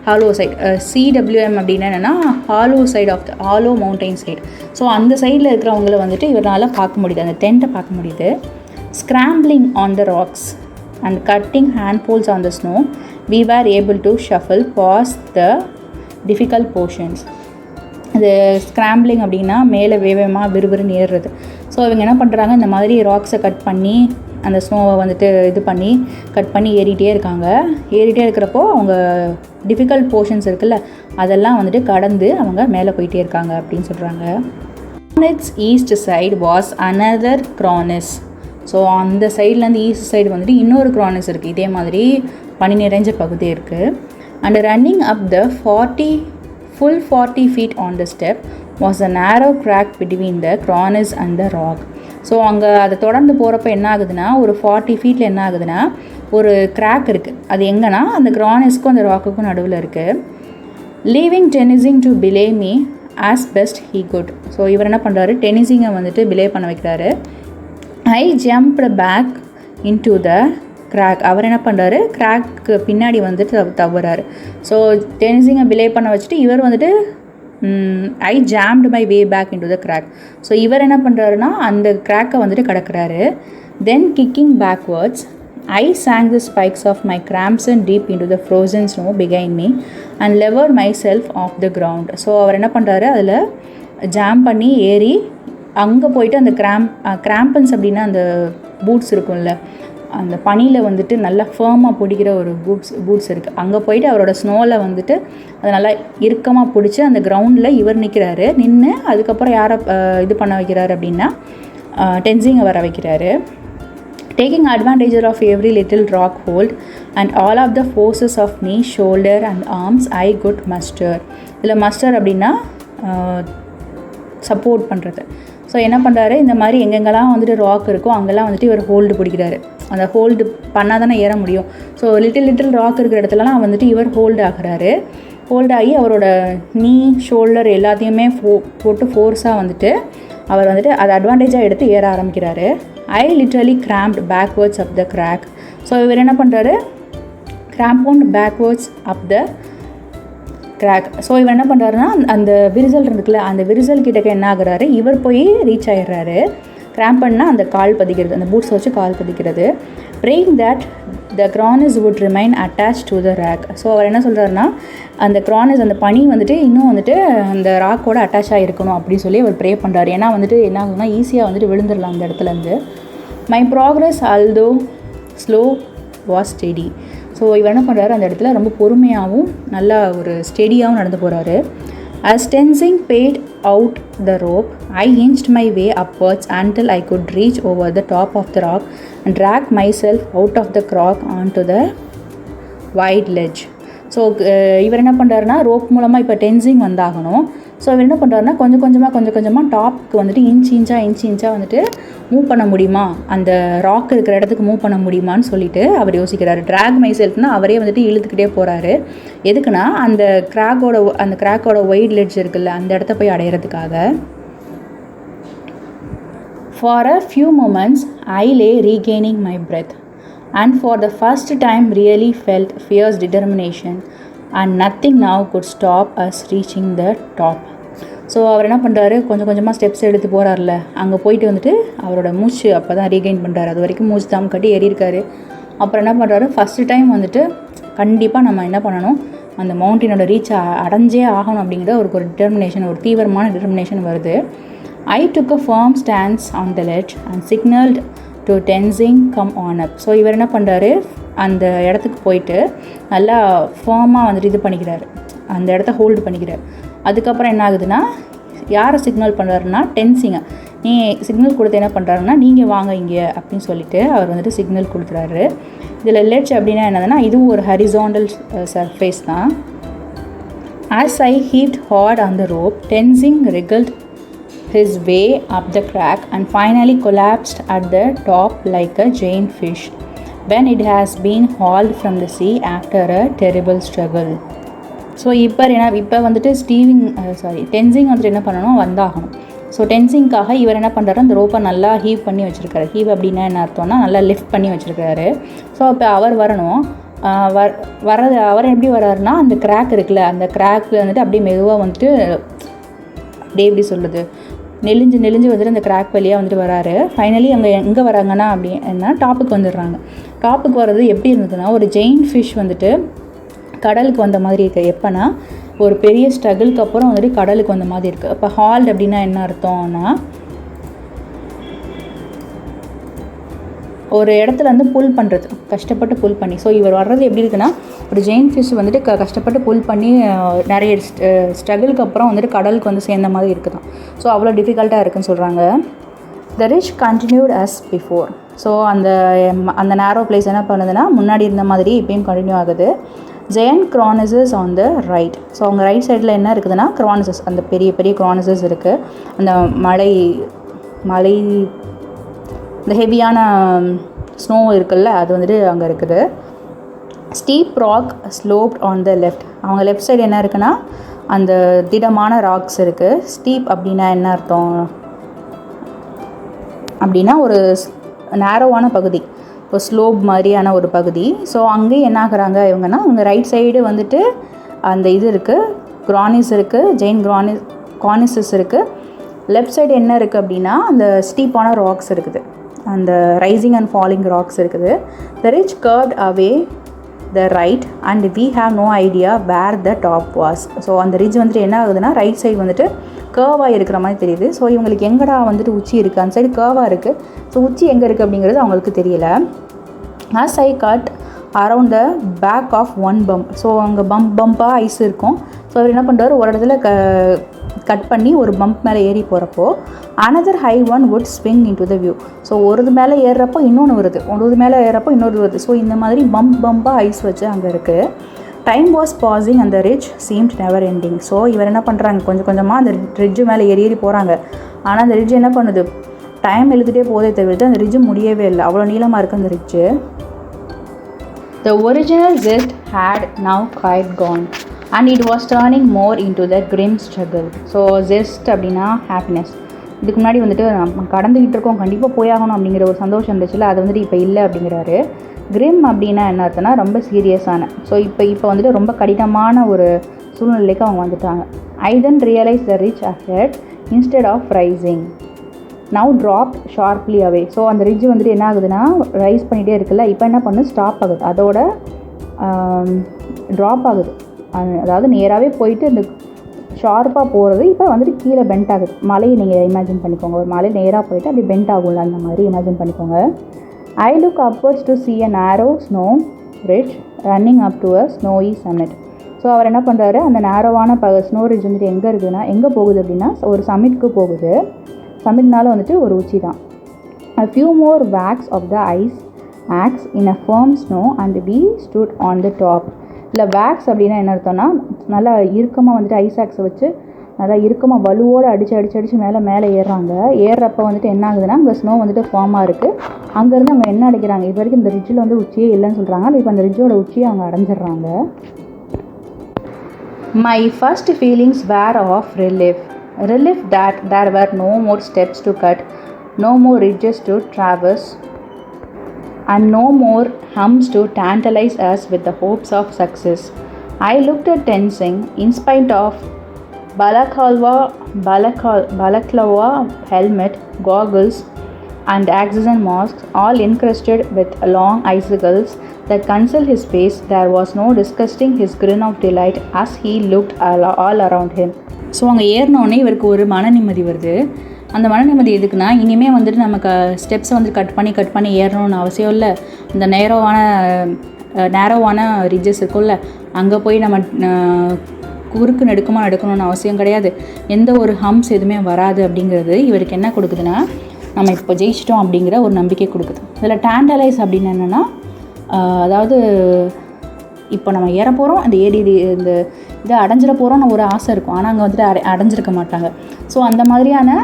ஹாலோ சைட். CWM அப்படின்னா என்னென்னா hollow side of the hollow mountain side. So அந்த சைடில் இருக்கிறவங்கள வந்துட்டு இவரால் பார்க்க முடியுது, அந்த டென்ட்டை பார்க்க முடியுது. Scrambling on the rocks and cutting handfuls on the snow, we were able to shuffle past the difficult portions. அது ஸ்க்ராம்பிளிங் அப்படின்னா மேலே வேகமாக விறுவிறுன்னு ஏறுறது. ஸோ இவங்க என்ன பண்ணுறாங்க, இந்த மாதிரி ராக்ஸை கட் பண்ணி அந்த ஸ்னோவை வந்துட்டு கட் பண்ணி ஏறிட்டே இருக்கிறப்போ அவங்க டிஃபிகல்ட் போர்ஷன்ஸ் இருக்குல்ல அதெல்லாம் வந்துட்டு கடந்து அவங்க மேலே போயிட்டே இருக்காங்க அப்படின்னு சொல்கிறாங்க. On its east side was another cornice. So அந்த சைட்லேருந்து ஈஸ்ட் சைடு வந்துட்டு இன்னொரு க்ரானஸ் இருக்குது, இதே மாதிரி பனி நிறைஞ்ச பகுதி இருக்குது. And running up the 40 feet on the step was a narrow crack between the க்ரானஸ் and the rock. So அங்கே அதை தொடர்ந்து போகிறப்ப என்ன ஆகுதுன்னா, ஒரு 40 feet என்ன ஆகுதுன்னா ஒரு கிராக் இருக்குது. அது எங்கன்னா அந்த க்ரானஸ்க்கும் அந்த ராக்குக்கும் நடுவில் இருக்குது. Leaving Tenzing to belay me as best he could. So இவர் என்ன பண்ணுறாரு, டெனிசிங்கை வந்துட்டு பிலே பண்ண வைக்கிறாரு. I jumped back in to the crack. அவர் என்ன பண்ணுறாரு, கிராக்கு பின்னாடி வந்துட்டு தவறாரு. ஸோ டெனிசிங்கை பிலே பண்ண வச்சுட்டு இவர் வந்துட்டு I jammed my way back in to the crack. So இவர் என்ன பண்ணுறாருன்னா அந்த கிராக்கை வந்துட்டு கடக்கிறாரு. Then kicking backwards I sank the spikes of my crampons deep in to the frozen snow பிகைன் me and lever myself off the ground. So அவர் என்ன பண்ணுறாரு, அதில் ஜாம் பண்ணி ஏறி அங்கே போயிட்டு அந்த கிராம்பன்ஸ் அப்படின்னா அந்த பூட்ஸ் இருக்கும்ல, அந்த பனியில் வந்துட்டு நல்லா ஃபேர்மாக பிடிக்கிற ஒரு பூட்ஸ் இருக்குது. அங்கே போயிட்டு அவரோட ஸ்னோவில் வந்துட்டு அதை நல்லா இறுக்கமாக பிடிச்சி அந்த கிரவுண்டில் இவர் நிற்கிறாரு. நின்று அதுக்கப்புறம் யாரை இது பண்ண வைக்கிறாரு அப்படின்னா டென்சிங்கை வர வைக்கிறாரு. Taking advantage of every little rock hold and all of the forces of knee shoulder and arms I could muster. இதில் மஸ்டர் அப்படின்னா சப்போர்ட் பண்ணுறது. ஸோ என்ன பண்ணுறாரு, இந்த மாதிரி எங்கெங்கெல்லாம் வந்துட்டு ராக் இருக்கோ அங்கெல்லாம் வந்துட்டு இவர் ஹோல்டு பிடிக்கிறாரு. அந்த ஹோல்டு பண்ணால் தானே ஏற முடியும். ஸோ லிட்டில் ராக் இருக்கிற இடத்துலலாம் வந்துட்டு இவர் ஹோல்டு ஆகிறாரு. ஹோல்டு ஆகி அவரோட நீ ஷோல்டர் எல்லாத்தையுமே போட்டு ஃபோர்ஸாக வந்துட்டு அவர் வந்துட்டு அதை அட்வான்டேஜாக எடுத்து ஏற ஆரம்பிக்கிறாரு. I literally cramped backwards up the crack. So இவர் என்ன பண்ணுறாரு, crampon backwards up the crack. So இவர் என்ன பண்ணுறாருன்னா அந்த விரிசல் இருக்குல்ல, அந்த விரிசல் கிட்டக்க என்ன ஆகுறாரு, இவர் போய் ரீச் ஆகிடுறாரு. கிராம்ப் பண்ணால் அந்த கால் பதிக்கிறது, அந்த பூட்ஸ் வச்சு கால் பதிக்கிறது. Praying that the crampons would remain attach to the rock. So அவர் என்ன சொல்கிறாருன்னா அந்த க்ரானஸ் அந்த பனி வந்துட்டு இன்னும் வந்துட்டு அந்த ராக்கோட அட்டாச் ஆகிருக்கணும் அப்படின்னு சொல்லி அவர் ப்ரே பண்ணுறாரு. ஏன்னா வந்துட்டு என்ன ஆகுதுன்னா ஈஸியாக வந்துட்டு விழுந்துடலாம் அந்த இடத்துலேருந்து. My progress although slow was steady. So இவர் என்ன பண்ணுறாரு, அந்த இடத்துல ரொம்ப பொறுமையாகவும் நல்லா ஒரு ஸ்டெடியாகவும் நடந்து போகிறாரு. As tensing paid out the rope, I inched my way upwards until I could reach over the top of the rock and drag myself out of the crock onto the wide ledge. So இவர் என்ன பண்ணுறாருனா rope மூலமாக இப்போ டென்சிங் வந்தாகணும். So இவர் என்ன பண்ணுறாருனா கொஞ்சம் கொஞ்சமாக டாப்புக்கு வந்துட்டு இன்ச் வந்துட்டு மூவ் பண்ண முடியுமா, அந்த ராக் இருக்கிற இடத்துக்கு மூவ் பண்ண முடியுமான்னு சொல்லிட்டு அவர் யோசிக்கிறாரு. ட்ராக் மை செல்ஃப்னா அவரே வந்துட்டு இழுத்துக்கிட்டே போகிறாரு. எதுக்குன்னா அந்த கிராக்கோட ஒயிட் லெட்ஜ் இருக்குல்ல, அந்த இடத்த போய் அடையிறதுக்காக. For a few moments I lay regaining my breath and for the first time really felt fierce determination and nothing now could stop us reaching the top. So அவர் என்ன பண்ணுறாரு, கொஞ்சமாக ஸ்டெப்ஸ் எடுத்து போகிறார்ல, அங்கே போயிட்டு வந்துட்டு அவரோட மூச்சு அப்போ தான் ரீகெயின் பண்ணுறாரு. அது வரைக்கும் மூச்சு தாம் கட்டி ஏறியிருக்காரு. அப்புறம் என்ன பண்ணுறாரு, ஃபஸ்ட்டு டைம் வந்துட்டு கண்டிப்பாக நம்ம என்ன பண்ணணும், அந்த மவுண்டனோட ரீச் அடைஞ்சே ஆகணும் அப்படிங்கிற ஒரு டிட்டர்மினேஷன், ஒரு தீவிரமான டிட்டர்மினேஷன் வருது. I took a firm stance on the ledge and signaled to Tenzing come on up. So இவர் என்ன பண்ணுறாரு, அந்த இடத்துக்கு போயிட்டு நல்லா ஃபேமாக வந்துட்டு இது பண்ணிக்கிறாரு, அந்த இடத்த ஹோல்டு பண்ணிக்கிறார். அதுக்கப்புறம் என்ன ஆகுதுன்னா, யாரை சிக்னல் பண்ணுறாருன்னா டென்சிங்கை. நீ சிக்னல் கொடுத்து என்ன பண்ணுறாருன்னா, நீங்கள் வாங்க இங்கே அப்படின்னு சொல்லிட்டு அவர் வந்துட்டு சிக்னல் கொடுக்குறாரு. இதில் லெட்ஜ் அப்படின்னா என்னதுன்னா, இதுவும் ஒரு ஹரிசாண்டல் சர்ஃபேஸ் தான். As I heaved hard on the rope, Tenzing wriggled his way up the crack and finally collapsed at the top like a giant fish when it has been hauled from the sea after a terrible struggle. So இப்போ வந்துட்டு டென்சிங் வந்துட்டு என்ன பண்ணணும், வந்தாகணும். So டென்சிங்காக இவர் என்ன பண்ணுறாரு, அந்த ரோப்பை நல்லா ஹீவ் பண்ணி வச்சுருக்காரு. ஹீவ் அப்படின்னா என்ன அர்த்தம்னா நல்லா லிஃப்ட் பண்ணி வச்சுருக்காரு. ஸோ இப்போ அவர் வரணும். அவர் எப்படி வர்றாருன்னா, அந்த கிராக் இருக்குல்ல, அந்த கிராக்கில் வந்துட்டு அப்படியே மெதுவாக வந்துட்டு அப்படியே எப்படி சொல்லுது, நெளிஞ்சு வந்துட்டு அந்த கிராக் வழியாக வந்துட்டு வராரு. ஃபைனலி அங்கே எங்கே வராங்கன்னா அப்படின்னா டாப்புக்கு வந்துடுறாங்க. டாப்புக்கு வர்றது எப்படி இருந்ததுன்னா, ஒரு ஜெயின் ஃபிஷ் வந்துட்டு கடலுக்கு வந்த மாதிரி இருக்குது. எப்போனா ஒரு பெரிய ஸ்ட்ரகிளுக்கு அப்புறம் வந்துட்டு கடலுக்கு வந்த மாதிரி இருக்குது. இப்போ ஹால்ட் அப்படின்னா என்ன அர்த்தம்னா, ஒரு இடத்துல வந்து புல் பண்ணுறது, கஷ்டப்பட்டு புல் பண்ணி. ஸோ இவர் வர்றது எப்படி இருக்குன்னா, ஒரு ஜெயின் ஃபிஷ் வந்துட்டு கஷ்டப்பட்டு புல் பண்ணி நிறைய ஸ்ட்ரகிளுக்கு அப்புறம் வந்துட்டு கடலுக்கு வந்து சேர்ந்த மாதிரி இருக்குதான். ஸோ அவ்வளோ டிஃபிகல்ட்டாக இருக்குன்னு சொல்கிறாங்க. The ridge continued as before. So அந்த நேரோ பிளேஸ் என்ன பண்ணுதுன்னா முன்னாடி இருந்த மாதிரி இப்பயும் கண்டினியூ ஆகுது. Giant crevasses on the right. So அவங்க ரைட் சைடில் என்ன இருக்குதுன்னா க்ரானிசஸ், அந்த பெரிய பெரிய க்ரானிசஸ் இருக்குது. அந்த மலை இந்த ஹெவியான ஸ்னோ இருக்குல்ல, அது வந்துட்டு அங்கே இருக்குது. Steep rock sloped on the left. அவங்க லெஃப்ட் சைடு என்ன இருக்குன்னா அந்த திடமான ராக்ஸ் இருக்குது. ஸ்டீப் அப்படின்னா என்ன அர்த்தம் அப்படின்னா ஒரு நேரோவான பகுதி, ஒரு ஸ்லோப் மாதிரியான ஒரு பகுதி. ஸோ அங்கேயும் என்ன ஆகுறாங்க இவங்கன்னா, அவங்க ரைட் சைடு வந்துட்டு அந்த இது இருக்குது, க்ரானிஸ் இருக்குது, ஜெயின் கானிசஸ் இருக்குது. லெஃப்ட் சைடு என்ன இருக்குது அப்படின்னா அந்த ஸ்டீப்பான ராக்ஸ் இருக்குது, அந்த ரைசிங் அண்ட் ஃபாலிங் ராக்ஸ் இருக்குது. The ridge curved away the right and we have no idea where the top was. So அந்த ரிட்ஜ் வந்துட்டு என்ன ஆகுதுன்னா ரைட் சைடு வந்துட்டு கர்வாக இருக்கிற மாதிரி தெரியுது. ஸோ இவங்களுக்கு எங்கடா வந்துட்டு உச்சி இருக்குது, அந்த சைடு கர்வாக இருக்குது. ஸோ உச்சி எங்கே இருக்குது அப்படிங்கிறது அவங்களுக்கு தெரியல. As I cut around the back of one bump. So அங்கே பம்பாக ஐஸ் இருக்கும். ஸோ அவர் என்ன பண்ணுறாரு, ஒரு இடத்துல கட் பண்ணி ஒரு பம்ப் மேலே ஏறி போகிறப்போ another high one would swing in to the view. So ஒரு மேலே ஏறுறப்போ இன்னொன்று வருது, ஒரு மேலே ஏறுறப்போ இன்னொரு வருது. ஸோ இந்த மாதிரி பம்பாக ஐஸ் வச்சு அங்கே இருக்குது. Time was passing and the ridge seemed never ending. So இவர் என்ன பண்ணுறாங்க, கொஞ்சம் கொஞ்சமாக அந்த ரிட்ஜு மேலே ஏறி போகிறாங்க. ஆனால் அந்த ரிட்ஜ் என்ன பண்ணுது, டைம் எழுதிட்டே போதே தவிர்த்து அந்த ரிட்ஜு முடியவே இல்லை, அவ்வளோ நீளமாக இருக்குது அந்த ridge. The original zest had now quite gone and it was turning more into the grim struggle. So zest அப்படின்னா ஹாப்பினஸ். இதுக்கு முன்னாடி வந்துட்டு நம்ம கடந்துக்கிட்டு இருக்கோம், கண்டிப்பாக போயாகணும் அப்படிங்கிற ஒரு சந்தோஷம் இருந்துச்சுல, அது வந்துட்டு இப்போ இல்லை அப்படிங்கிறாரு. கிரிம் அப்படின்னா என்ன அர்த்தம்னா ரொம்ப சீரியஸான. ஸோ இப்போ வந்துட்டு ரொம்ப கடினமான ஒரு சூழ்நிலைக்கு அவங்க வந்துட்டாங்க. I then realise the ridge ahead instead of rising now drop sharply away. So அந்த ரிட்ஜ் வந்துட்டு என்ன ஆகுதுன்னா ரைஸ் பண்ணிகிட்டே இருக்குல்ல, இப்போ என்ன பண்ணு ஸ்டாப் ஆகுது, அதோட ட்ராப் ஆகுது. அதாவது நேராகவே போயிட்டு இந்த ஷார்ப்பாக போகிறது இப்போ வந்துட்டு கீழே பெண்ட் ஆகுது. மலையை நீங்கள் இமேஜின் பண்ணிக்கோங்க, ஒரு மலை நேராக போயிட்டு அப்படி பெண்ட் ஆகும்ல, அந்த மாதிரி இமேஜின் பண்ணிக்கோங்க. I look upwards to see a narrow snow ridge running up to a snowy summit. So அவர் என்ன பண்ணுறாரு, அந்த நேரோவான ஸ்னோ ரிட்ஜ் வந்துட்டு எங்கே இருக்குதுன்னா எங்கே போகுது அப்படின்னா ஒரு சமிட்க்கு போகுது. சமிட்னால வந்துட்டு ஒரு உச்சி தான். A few more whacks of the ice axe in a firm snow and we stood on the top. இல்லை வேக்ஸ் அப்படின்னா என்ன அர்த்தம்னா நல்லா இறுக்கமாக வந்துட்டு ஐஸ் ஆக்ஸை வச்சு நல்லா இறுக்கமாக வலுவோடு அடித்து மேலே ஏறுறாங்க. ஏறுறப்போ வந்துட்டு என்ன ஆகுதுன்னா அங்கே ஸ்னோ வந்துட்டு ஃபார்மாக இருக்குது. அங்கேருந்து அவங்க என்ன அடிக்கிறாங்க, இது வரைக்கும் இந்த ரிட்ஜில் வந்து உச்சியே இல்லைன்னு சொல்கிறாங்க. இப்போ அந்த ரிட்ஜோட உச்சியை அவங்க அடைஞ்சிடுறாங்க. My first feelings were of relief that there were no more steps to cut, no more ridges to traverse and no more humps to tantalize us with the hopes of success. I looked at tensing in spite of balaclava, helmet, goggles and axes and masks, all encrusted with long icicles that concealed his face. There was no disgusting his grin of delight as he looked all around him. So அங்கே ஏறினோடனே இவருக்கு ஒரு மன நிம்மதி வருது. அந்த மன நிம்மதி எதுக்குன்னா, இனிமேல் வந்துட்டு நமக்கு ஸ்டெப்ஸை வந்து கட் பண்ணி ஏறணும்னு அவசியம் இல்லை. இந்த நேரோவான ரிட்ஜஸ் இருக்கும்ல, அங்கே போய் நம்ம குறுக்கு நெடுக்கமாக நடக்கணும்னு அவசியம் கிடையாது. எந்த ஒரு ஹம்ஸ் எதுவுமே வராது அப்படிங்கிறது இவருக்கு என்ன கொடுக்குதுன்னா, நம்ம இப்போ ஜெயிச்சிட்டோம் அப்படிங்கிற ஒரு நம்பிக்கை கொடுக்குது. இதில் டேண்டலைஸ் அப்படின்னு என்னென்னா, அதாவது இப்போ நம்ம ஏற போகிறோம், இந்த இந்த இதை அடைஞ்சிட போகிறோம்னு ஒரு ஆசை இருக்கும். ஆனால் அங்கே வந்துட்டு அடைஞ்சிருக்க மாட்டாங்க. ஸோ அந்த மாதிரியான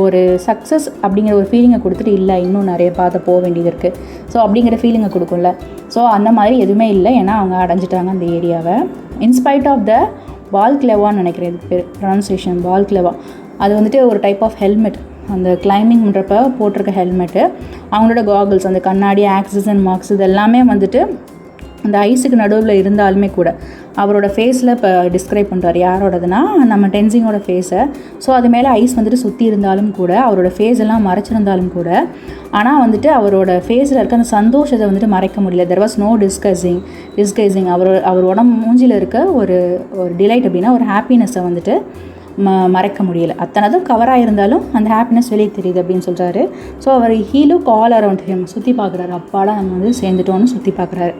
ஒரு சக்ஸஸ் அப்படிங்கிற ஒரு ஃபீலிங்கை கொடுத்துட்டு, இல்லை இன்னும் நிறைய பார்த்து போக வேண்டியது இருக்குது, ஸோ அப்படிங்கிற ஃபீலிங்கை கொடுக்கும்ல. ஸோ அந்த மாதிரி எதுவுமே இல்லை, ஏன்னா அவங்க அடைஞ்சிட்டாங்க அந்த ஏரியாவை. இன்ஸ்பைட் ஆஃப் த பால்க்லெவான்னு நினைக்கிறேன் இதுக்கு பேர், ப்ரொனன்சியேஷன் பால்க்லெவா. அது வந்துட்டு ஒரு டைப் ஆஃப் ஹெல்மெட், அந்த கிளைம்பிங் பண்ணுறப்ப போட்டிருக்க ஹெல்மெட்டு. அவங்களோட காகிள்ஸ், அந்த கண்ணாடி, ஆக்சிஸ் அண்ட் மார்க்ஸ், இது எல்லாமே வந்துட்டு அந்த ஐஸுக்கு நடுவில் இருந்தாலுமே கூட அவரோட ஃபேஸில் இப்போ டிஸ்கிரைப் பண்ணுறாரு. யாரோடதுன்னா நம்ம டென்சிங்கோட ஃபேஸை. ஸோ அது மேலே ஐஸ் வந்துட்டு சுற்றி இருந்தாலும் கூட, அவரோட ஃபேஸ் எல்லாம் மறைச்சிருந்தாலும் கூட, ஆனால் வந்துட்டு அவரோட ஃபேஸில் இருக்க அந்த சந்தோஷத்தை வந்துட்டு மறைக்க முடியல. There was no disguising. அவர் உடம்பு மூஞ்சியில் இருக்க ஒரு டிலைட் அப்படின்னா ஒரு ஹாப்பினஸை வந்துட்டு மறைக்க முடியலை. அத்தனதும் கவராக இருந்தாலும் அந்த ஹாப்பினஸ் வெளியே தெரியுது அப்படின்னு சொல்கிறாரு. ஸோ அவர் லுக் ஆல் அரவுண்ட் ஹிம், சுற்றி பார்க்குறாரு. அப்பாடா நம்ம வந்து சேர்ந்துட்டோன்னு சுற்றி பார்க்குறாரு.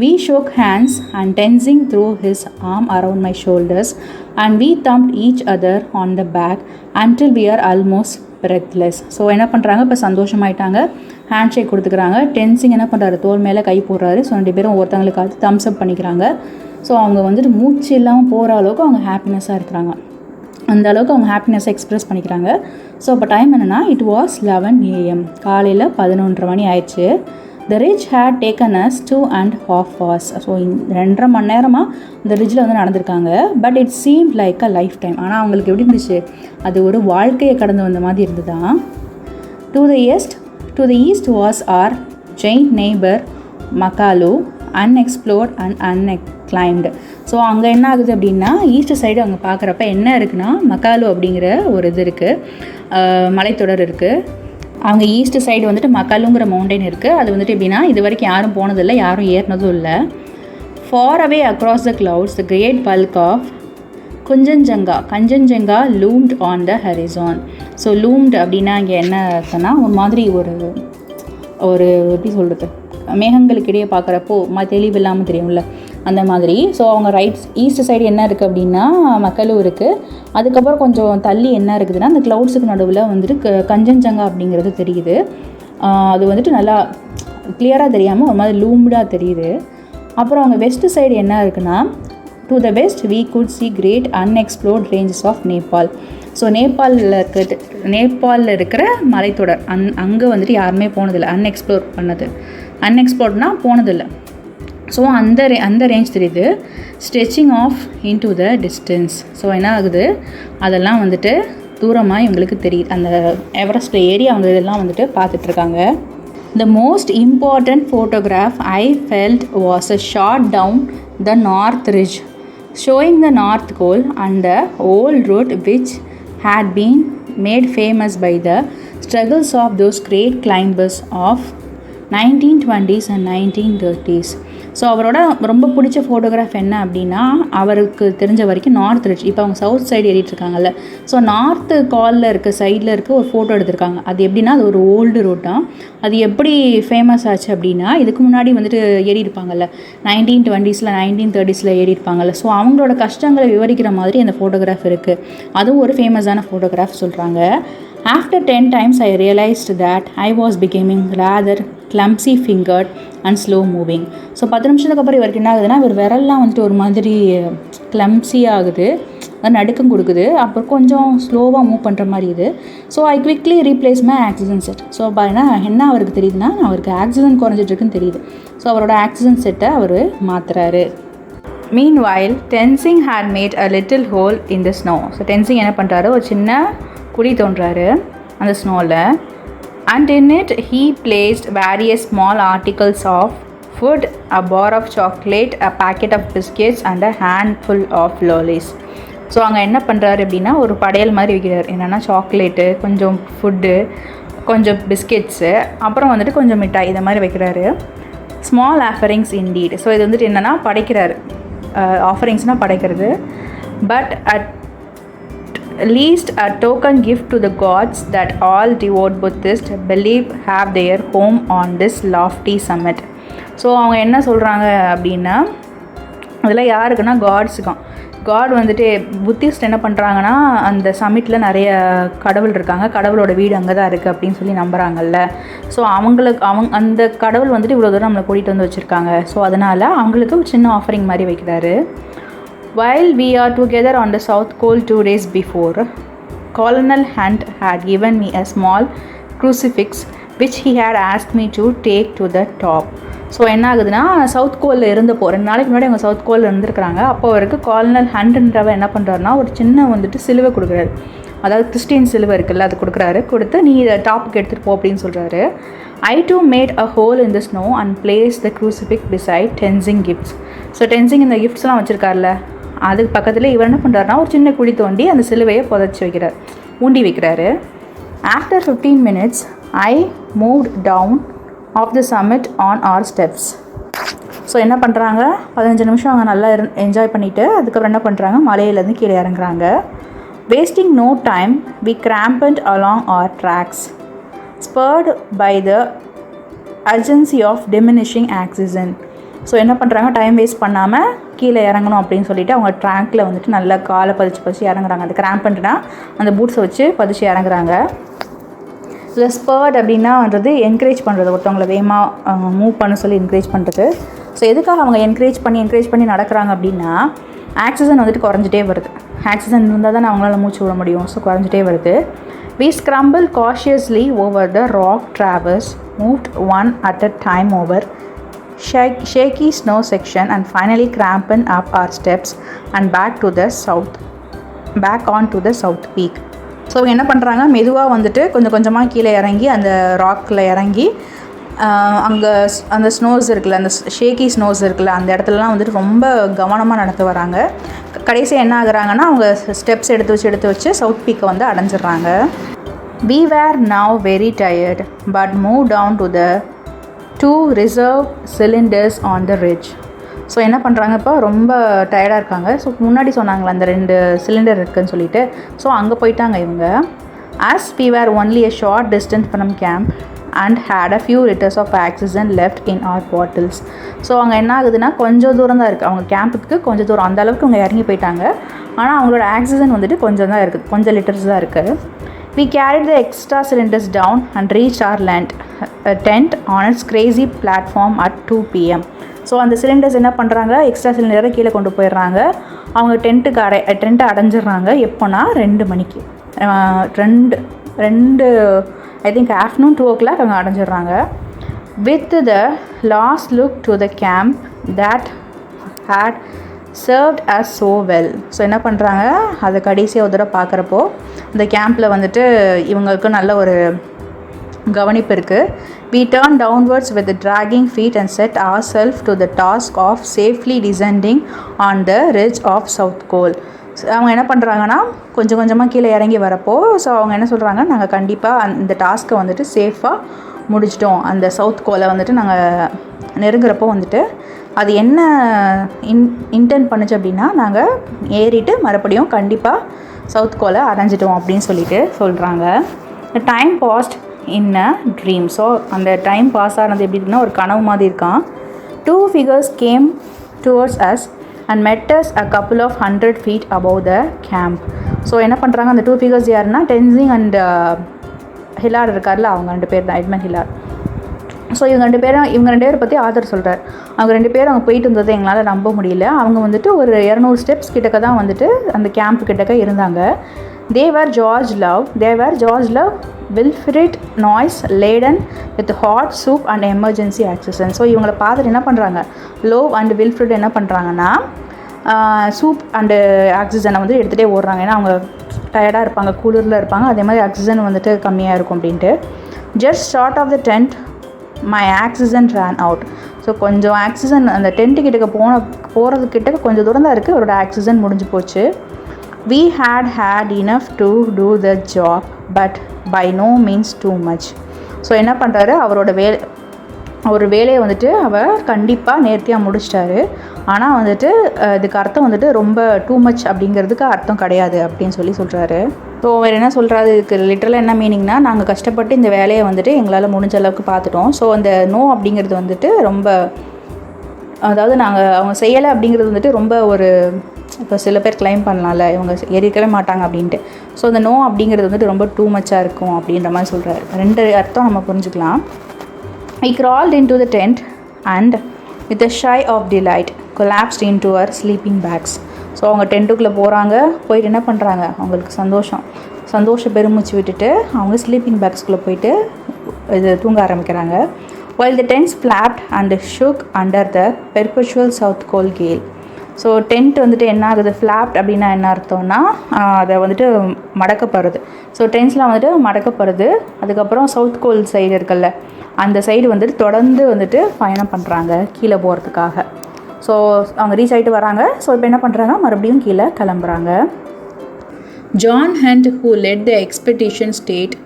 We shook hands and tensing threw his arm around my shoulders and we thumped each other on the back until we are almost breathless. So என்ன பண்ணுறாங்க, இப்போ சந்தோஷமாயிட்டாங்க, ஹேண்ட் ஷேக் கொடுத்துக்கிறாங்க. டென்சிங் என்ன பண்ணுறாரு, தோல் மேலே கை போடுறாரு. ஸோ 2 பேரும் ஒருத்தவங்களுக்கு தம்ஸ் அப் பண்ணிக்கிறாங்க. ஸோ அவங்க வந்துட்டு மூச்சு இல்லாமல் போகிற அளவுக்கு அவங்க ஹாப்பினஸ்ஸாக இருக்கிறாங்க. அந்த அளவுக்கு அவங்க ஹாப்பினஸ்ஸை எக்ஸ்ப்ரெஸ் பண்ணிக்கிறாங்க. ஸோ அப்போ டைம் என்னென்னா இட் வாஸ் 11 AM, காலையில் 11:30 மணி ஆயிடுச்சு. The ridge had taken us 2.5 hours. So 2.5 மணி நேரமாக இந்த ரிட்ஜில் வந்து நடந்திருக்காங்க. But it seemed like a lifetime. ஆனால் அவங்களுக்கு எப்படி இருந்துச்சு, அது ஒரு வாழ்க்கையை கடந்து வந்த மாதிரி இருந்துதான். To the east was our giant neighbour Makalu, unexplored and unclimbed. So அங்கே என்ன ஆகுது அப்படின்னா, ஈஸ்ட் சைடு அங்கே பார்க்குறப்ப என்ன இருக்குன்னா, மக்காலு அப்படிங்கிற ஒரு இது இருக்குது, மலைத்தொடர் இருக்குது. அவங்க ஈஸ்ட் சைடு வந்துட்டு மக்காலுங்கிற மவுண்டைன் இருக்குது. அது வந்துட்டு எப்படின்னா, இது வரைக்கும் யாரும் போனதில்லை, யாரும் ஏறினதும் இல்லை. Far away across the clouds the great bulk of Kangchenjunga loomed on the horizon. So loomed அப்படின்னா இங்கே என்ன இருக்குன்னா, ஒரு மாதிரி ஒரு எப்படி சொல்கிறது, மேகங்களுக்கு இடையே பார்க்குறப்போ தெளிவு இல்லாமல் தெரியும்ல, அந்த மாதிரி. ஸோ அவங்க ஈஸ்ட் சைடு என்ன இருக்குது அப்படின்னா மக்களும் இருக்குது. அதுக்கப்புறம் கொஞ்சம் தள்ளி என்ன இருக்குதுன்னா, அந்த க்ளவுட்ஸுக்கு நடுவில் வந்துட்டு கஞ்சன்ஜங்கா அப்படிங்கிறது தெரியுது. அது வந்துட்டு நல்லா கிளியராக தெரியாமல் ஒரு மாதிரி லூம்டாக தெரியுது. அப்புறம் அவங்க வெஸ்ட் சைடு என்ன இருக்குன்னா, to the west we could see great unexplored ranges of Nepal. So நேபாளில் இருக்கிற மலைத்தொடர் அங்கே வந்துட்டு யாருமே போனதில்லை, அன்எக்ஸ்ப்ளோர்ட்னால் போனதில்லை. ஸோ அந்த ரேஞ்ச் தெரியுது. Stretching off in to the distance. So என்ன ஆகுது, அதெல்லாம் வந்துட்டு தூரமாக இவங்களுக்கு தெரியுது. அந்த எவரெஸ்ட்டில் ஏறி அவங்க இதெல்லாம் வந்துட்டு பார்த்துட்ருக்காங்க. The most important photograph I felt was a shot down the north ridge, showing the North Pole and the old route which had been made famous by the struggles of those great climbers of 1920s and 1930s. So அவரோட ரொம்ப பிடிச்ச photograph என்ன அப்படின்னா, அவருக்கு தெரிஞ்ச வரைக்கும் north ridge, இப்போ அவங்க சவுத் சைடு ஏறிட்டுருக்காங்கல்ல, ஸோ நார்த்து காலில் சைடில் இருக்க ஒரு ஃபோட்டோ எடுத்திருக்காங்க. அது எப்படின்னா, அது ஒரு ஓல்டு ரோட்டாக. அது எப்படி ஃபேமஸ் ஆச்சு அப்படின்னா, இதுக்கு முன்னாடி வந்துட்டு ஏறி இருப்பாங்கல்ல, 1920s 1930s ஏறி இருப்பாங்கல்ல, ஸோ அவங்களோட கஷ்டங்களை விவரிக்கிற மாதிரி அந்த ஃபோட்டோகிராஃப் இருக்குது. அதுவும் ஒரு ஃபேமஸான ஃபோட்டோகிராஃப் சொல்கிறாங்க. After 10 times I realized that I was becoming rather clumsy fingered and slow moving. So 10 நிமிஷத்துக்கு அப்புறம் இவருக்கு என்ன ஆகுதுன்னா, இவர் விரல்லாம் வந்துட்டு ஒரு மாதிரி கிளம்ஸி ஆகுது, அது நடுக்கம் கொடுக்குது, அப்புறம் கொஞ்சம் ஸ்லோவாக மூவ் பண்ணுற மாதிரி இது. So I quickly replace my oxygen set. So என்ன அவருக்கு தெரியுதுன்னா, அவருக்கு ஆக்சிஜன் குறைஞ்சிட்ருக்குன்னு தெரியுது. ஸோ அவரோட ஆக்சிஜன் செட்டை அவர் மாற்றுறாரு. Meanwhile, Tenzing had made a little hole in the snow. So Tenzing என்ன பண்ணுறாரு, ஒரு சின்ன குழி தோன்றாரு அந்த ஸ்னோவில். And in it he placed various small articles of food, a bar of chocolate, a packet of biscuits and a handful of lollies. So அங்கே என்ன பண்ணுறாரு அப்படின்னா, ஒரு படையல் மாதிரி வைக்கிறார். என்னென்னா சாக்லேட்டு, கொஞ்சம் ஃபுட்டு, கொஞ்சம் பிஸ்கெட்ஸு, அப்புறம் வந்துட்டு கொஞ்சம் மிட்டாய், இதை மாதிரி வைக்கிறாரு. Small offerings indeed. ஸோ இது வந்துட்டு என்னென்னா படைக்கிறாரு, ஆஃபரிங்ஸ்னால் படைக்கிறது. But at least a token gift to the gods that all devout Buddhists believe have their home on this lofty summit. So அவங்க என்ன சொல்கிறாங்க அப்படின்னா, அதில் யாருக்குன்னா காட்ஸுக்கான். காட் வந்துட்டு புத்திஸ்ட் என்ன பண்ணுறாங்கன்னா, அந்த சமிட்டில் நிறைய கடவுள் இருக்காங்க, கடவுளோட வீடு அங்கே தான் இருக்குது அப்படின்னு சொல்லி நம்புகிறாங்கல்ல. ஸோ அந்த கடவுள் வந்துட்டு இவ்வளோ தூரம் நம்மளை கூட்டிகிட்டு வந்து வச்சுருக்காங்க. ஸோ அதனால் அவங்களுக்கு ஒரு சின்ன ஆஃபரிங் மாதிரி வைக்கிறாரு. While we are together on the South Pole 2 days before, Colonel Hunt had given me a small crucifix which he had asked me to take to the top. So என்ன ஆகுதுன்னா, south கோலில் இருந்தப்போ 2 நாளைக்கு முன்னாடி அவங்க south கோலில் இருந்திருக்கிறாங்க. அப்போ அவருக்கு colonel ஹண்ட்ன்றவர் என்ன பண்ணுறாருனா, ஒரு சின்ன வந்துட்டு சிலுவை கொடுக்குறாரு. அதாவது கிறிஸ்டின் சிலுவை இருக்குல்ல, அது கொடுத்து நீ இதை டாப்புக்கு எடுத்துகிட்டு போ அப்படின்னு சொல்கிறாரு. I too made a hole in the snow and placed the crucifix beside Tenzing gifts. So Tenzing இந்த கிஃப்ட்ஸ்லாம் வச்சுருக்காருல, அதுக்கு பக்கத்தில் இவர் என்ன பண்ணுறாருனா, ஒரு சின்ன குழி தோண்டி அந்த சிலுவையை ஊண்டி வைக்கிறாரு. After 15 minutes, I moved down off the summit on our steps. So என்ன பண்ணுறாங்க, 15 நிமிஷம் அவங்க நல்லா என்ஜாய் பண்ணிவிட்டு அதுக்கப்புறம் என்ன பண்ணுறாங்க, மலையிலேருந்து கீழே இறங்குறாங்க. Wasting no time, we cramped along our tracks, spurred by the urgency of diminishing oxygen. So என்ன பண்ணுறாங்க, டைம் வேஸ்ட் பண்ணாமல் கீழே இறங்கணும் அப்படின்னு சொல்லிட்டு அவங்க ட்ராக்கில் வந்துட்டு நல்லா காலை பதிச்சு இறங்குறாங்க. அந்த கிராம்பண்ட்னா அந்த பூட்ஸை வச்சு பதிச்சு இறங்குறாங்க. ஸோ ஸ்பர்ட் அப்படின்னான்றது என்கரேஜ் பண்ணுறது, ஒருத்தவங்களை வேகமாக மூவ் பண்ண சொல்லி என்கரேஜ் பண்ணுறது. ஸோ எதுக்காக அவங்க என்கரேஜ் பண்ணி நடக்கிறாங்க அப்படின்னா, ஆக்சிஜன் வந்துட்டு குறைஞ்சிட்டே வருது. ஆக்சிஜன் இருந்தால் தான் அவங்களால மூச்சு விட முடியும். ஸோ குறைஞ்சிட்டே வருது. We scrambled cautiously over the rock traverse, moved one at a time over shaky snow section, and finally cramping up our steps and back onto the south peak. So அவங்க என்ன பண்ணுறாங்க, மெதுவாக வந்துட்டு கொஞ்சம் கொஞ்சமாக கீழே இறங்கி அந்த ராக்கில் இறங்கி அங்கே அந்த ஸ்னோஸ் இருக்குல்ல, அந்த ஷேக்கி ஸ்னோஸ் இருக்குல்ல, அந்த இடத்துலலாம் வந்துட்டு ரொம்ப கவனமாக நடந்து வராங்க. கடைசியாக என்ன ஆகுறாங்கன்னா, அவங்க ஸ்டெப்ஸ் எடுத்து வச்சு சவுத் பீக்கை வந்து அடைஞ்சிடுறாங்க. We were now very tired but moved down to the 2 reserve cylinders on the ridge. So என்ன பண்ணுறாங்க, இப்போ ரொம்ப டயர்டாக இருக்காங்க. ஸோ முன்னாடி சொன்னாங்களே அந்த 2 சிலிண்டர் இருக்குதுன்னு சொல்லிட்டு, ஸோ அங்கே போயிட்டாங்க இவங்க. As we were only a short distance from camp and had a few liters of oxygen left in our bottles. So அங்கே என்ன ஆகுதுன்னா, கொஞ்சம் தூரம் தான் இருக்குது அவங்க கேம்புக்கு, கொஞ்சம் தூரம், அந்த அளவுக்கு அவங்க இறங்கி போயிட்டாங்க. ஆனால் அவங்களோட ஆக்சிஜன் வந்துட்டு கொஞ்சம் தான் இருக்குது, கொஞ்சம் லிட்டர்ஸ் தான் இருக்குது. We carried the extra cylinders down and reached our tent on its crazy platform at 2 PM. So அந்த சிலிண்டர்ஸ் என்ன பண்ணுறாங்க, எக்ஸ்ட்ரா சிலிண்டரை கீழே கொண்டு போயிடுறாங்க. அவங்க டென்ட்டை அடைஞ்சிடுறாங்க. எப்போனா 2 மணிக்கு, ரெண்டு ஐ திங்க் ஆஃப்டர்நூன் 2 o'clock அவங்க அடைஞ்சிடுறாங்க. With the last look to the camp that had served us so well. So என்ன பண்ணுறாங்க, அதை கடைசியாக ஒரு தடவை பார்க்குறப்போ இந்த கேம்பில் வந்துட்டு இவங்களுக்கு நல்ல ஒரு கவனிப்பு இருக்குது. We turned downwards with the dragging feet and set ourselves to the task of safely descending on the ridge of South Col. அவங்க என்ன பண்ணுறாங்கன்னா, கொஞ்சம் கொஞ்சமாக கீழே இறங்கி வரப்போ, ஸோ அவங்க என்ன சொல்கிறாங்க, நாங்கள் கண்டிப்பாக இந்த டாஸ்க்கை வந்துட்டு சேஃபாக முடிச்சிட்டோம். அந்த சவுத் கோலை வந்துட்டு நாங்கள் நெருங்குறப்போ வந்துட்டு அது என்ன இன்டென்ட் பண்ணுச்சு அப்படின்னா, நாங்கள் ஏறிட்டு மறுபடியும் கண்டிப்பாக சவுத் கோலை அடைஞ்சிட்டோம் அப்படின்னு சொல்லிட்டு சொல்கிறாங்க. Time passed in a dream. So அந்த டைம் பாஸ் ஆனது எப்படி இருக்குன்னா, ஒரு கனவு மாதிரி இருக்கான். 2 figures came towards us and met us a couple of 100 feet above the camp. So என்ன பண்ணுறாங்க, அந்த 2 figures யாருன்னா, டென்சிங் அண்ட் ஹிலார் இருக்கார்ல, அவங்க 2 பேர் தான், எட்மண்ட் ஹிலார். ஸோ இவங்க 2 பேரை பற்றி ஆதர் சொல்கிறார். அவங்க 2 பேரும் அவங்க போயிட்டு இருந்ததை எங்களால் நம்ப முடியல. அவங்க வந்துட்டு ஒரு 200 ஸ்டெப்ஸ் கிட்டக்க தான் வந்துட்டு அந்த கேம்ப் கிட்டக்க இருந்தாங்க. They were George Love, Wilfrid Noyes, laden with hot soup and emergency oxygen. So இவங்களை பார்த்துட்டு என்ன பண்ணுறாங்க, லோவ் அண்ட் வில்ஃப்ரிட் என்ன பண்ணுறாங்கன்னா, சூப் அண்டு ஆக்சிஜனை வந்து எடுத்துகிட்டே ஓடுறாங்க. ஏன்னா அவங்க டயர்டாக இருப்பாங்க, குளிரில் இருப்பாங்க, அதே மாதிரி ஆக்சிஜன் வந்துட்டு கம்மியாக இருக்கும் அப்படின்ட்டு. Just short of the tent my oxygen ran out. So கொஞ்சம் ஆக்சிஜன் அந்த டென்ட்டு கிட்டக்க போகிறதுக்கிட்ட கொஞ்சம் தூரம் தான் இருக்குது, அவரோட ஆக்சிஜன் முடிஞ்சு போச்சு. We had enough to do the job but by no means too much. So என்ன பண்ணுறாரு, அவர் வேலையை வந்துட்டு அவர் கண்டிப்பாக நேர்த்தியாக முடிச்சிட்டாரு. ஆனால் வந்துட்டு இதுக்கு அர்த்தம் வந்துட்டு ரொம்ப டூ மச் அப்படிங்கிறதுக்கு அர்த்தம் கிடையாது அப்படின்னு சொல்கிறாரு. ஸோ அவர் என்ன சொல்கிறாரு, இதுக்கு லிட்டரலாக என்ன மீனிங்னா, நாங்கள் கஷ்டப்பட்டு இந்த வேலையை வந்துட்டு எங்களால் முடிஞ்ச அளவுக்கு பார்த்துட்டோம். ஸோ அந்த நோ அப்படிங்கிறது வந்துட்டு ரொம்ப, அதாவது அவங்க செய்யலை அப்படிங்கிறது வந்துட்டு ரொம்ப ஒரு, இப்போ சில பேர் கிளைம் பண்ணலாம்ல இவங்க ஏறிக்கவே மாட்டாங்க அப்படின்ட்டு. ஸோ அந்த நோ அப்படிங்கிறது வந்துட்டு ரொம்ப டூ மச்சாக இருக்கும் அப்படின்ற மாதிரி சொல்கிறாரு. 2 அர்த்தம் நம்ம புரிஞ்சுக்கலாம். I crawled into the tent and with a sigh of delight collapsed into our sleeping bags. So அவங்க டென்ட்டுக்குள்ளே போயிட்டு என்ன பண்ணுறாங்க, அவங்களுக்கு சந்தோஷ பெருமூச்சு விட்டுட்டு அவங்க ஸ்லீப்பிங் பேக்ஸ்குள்ளே போயிட்டு இது தூங்க ஆரம்பிக்கிறாங்க. While the tents flapped and shook under the perpetual south cold gale. So tent வந்துட்டு என்ன ஆகுது, ஃப்ளாப்ட் அப்படின்னா என்ன அர்த்தம்னா, அதை வந்துட்டு மடக்கப்படுறது. ஸோ டென்ட்ஸ்லாம் வந்துட்டு மடக்கப்படுறது. அதுக்கப்புறம் சவுத் கோல் சைடு இருக்குல்ல, அந்த சைடு வந்துட்டு தொடர்ந்து வந்துட்டு பயணம் பண்ணுறாங்க கீழே போகிறதுக்காக. ஸோ அவங்க ரீச் ஆகிட்டு வராங்க. ஸோ இப்போ என்ன பண்ணுறாங்க, மறுபடியும் கீழே கிளம்புறாங்க. John Hunt, who led the expedition, stated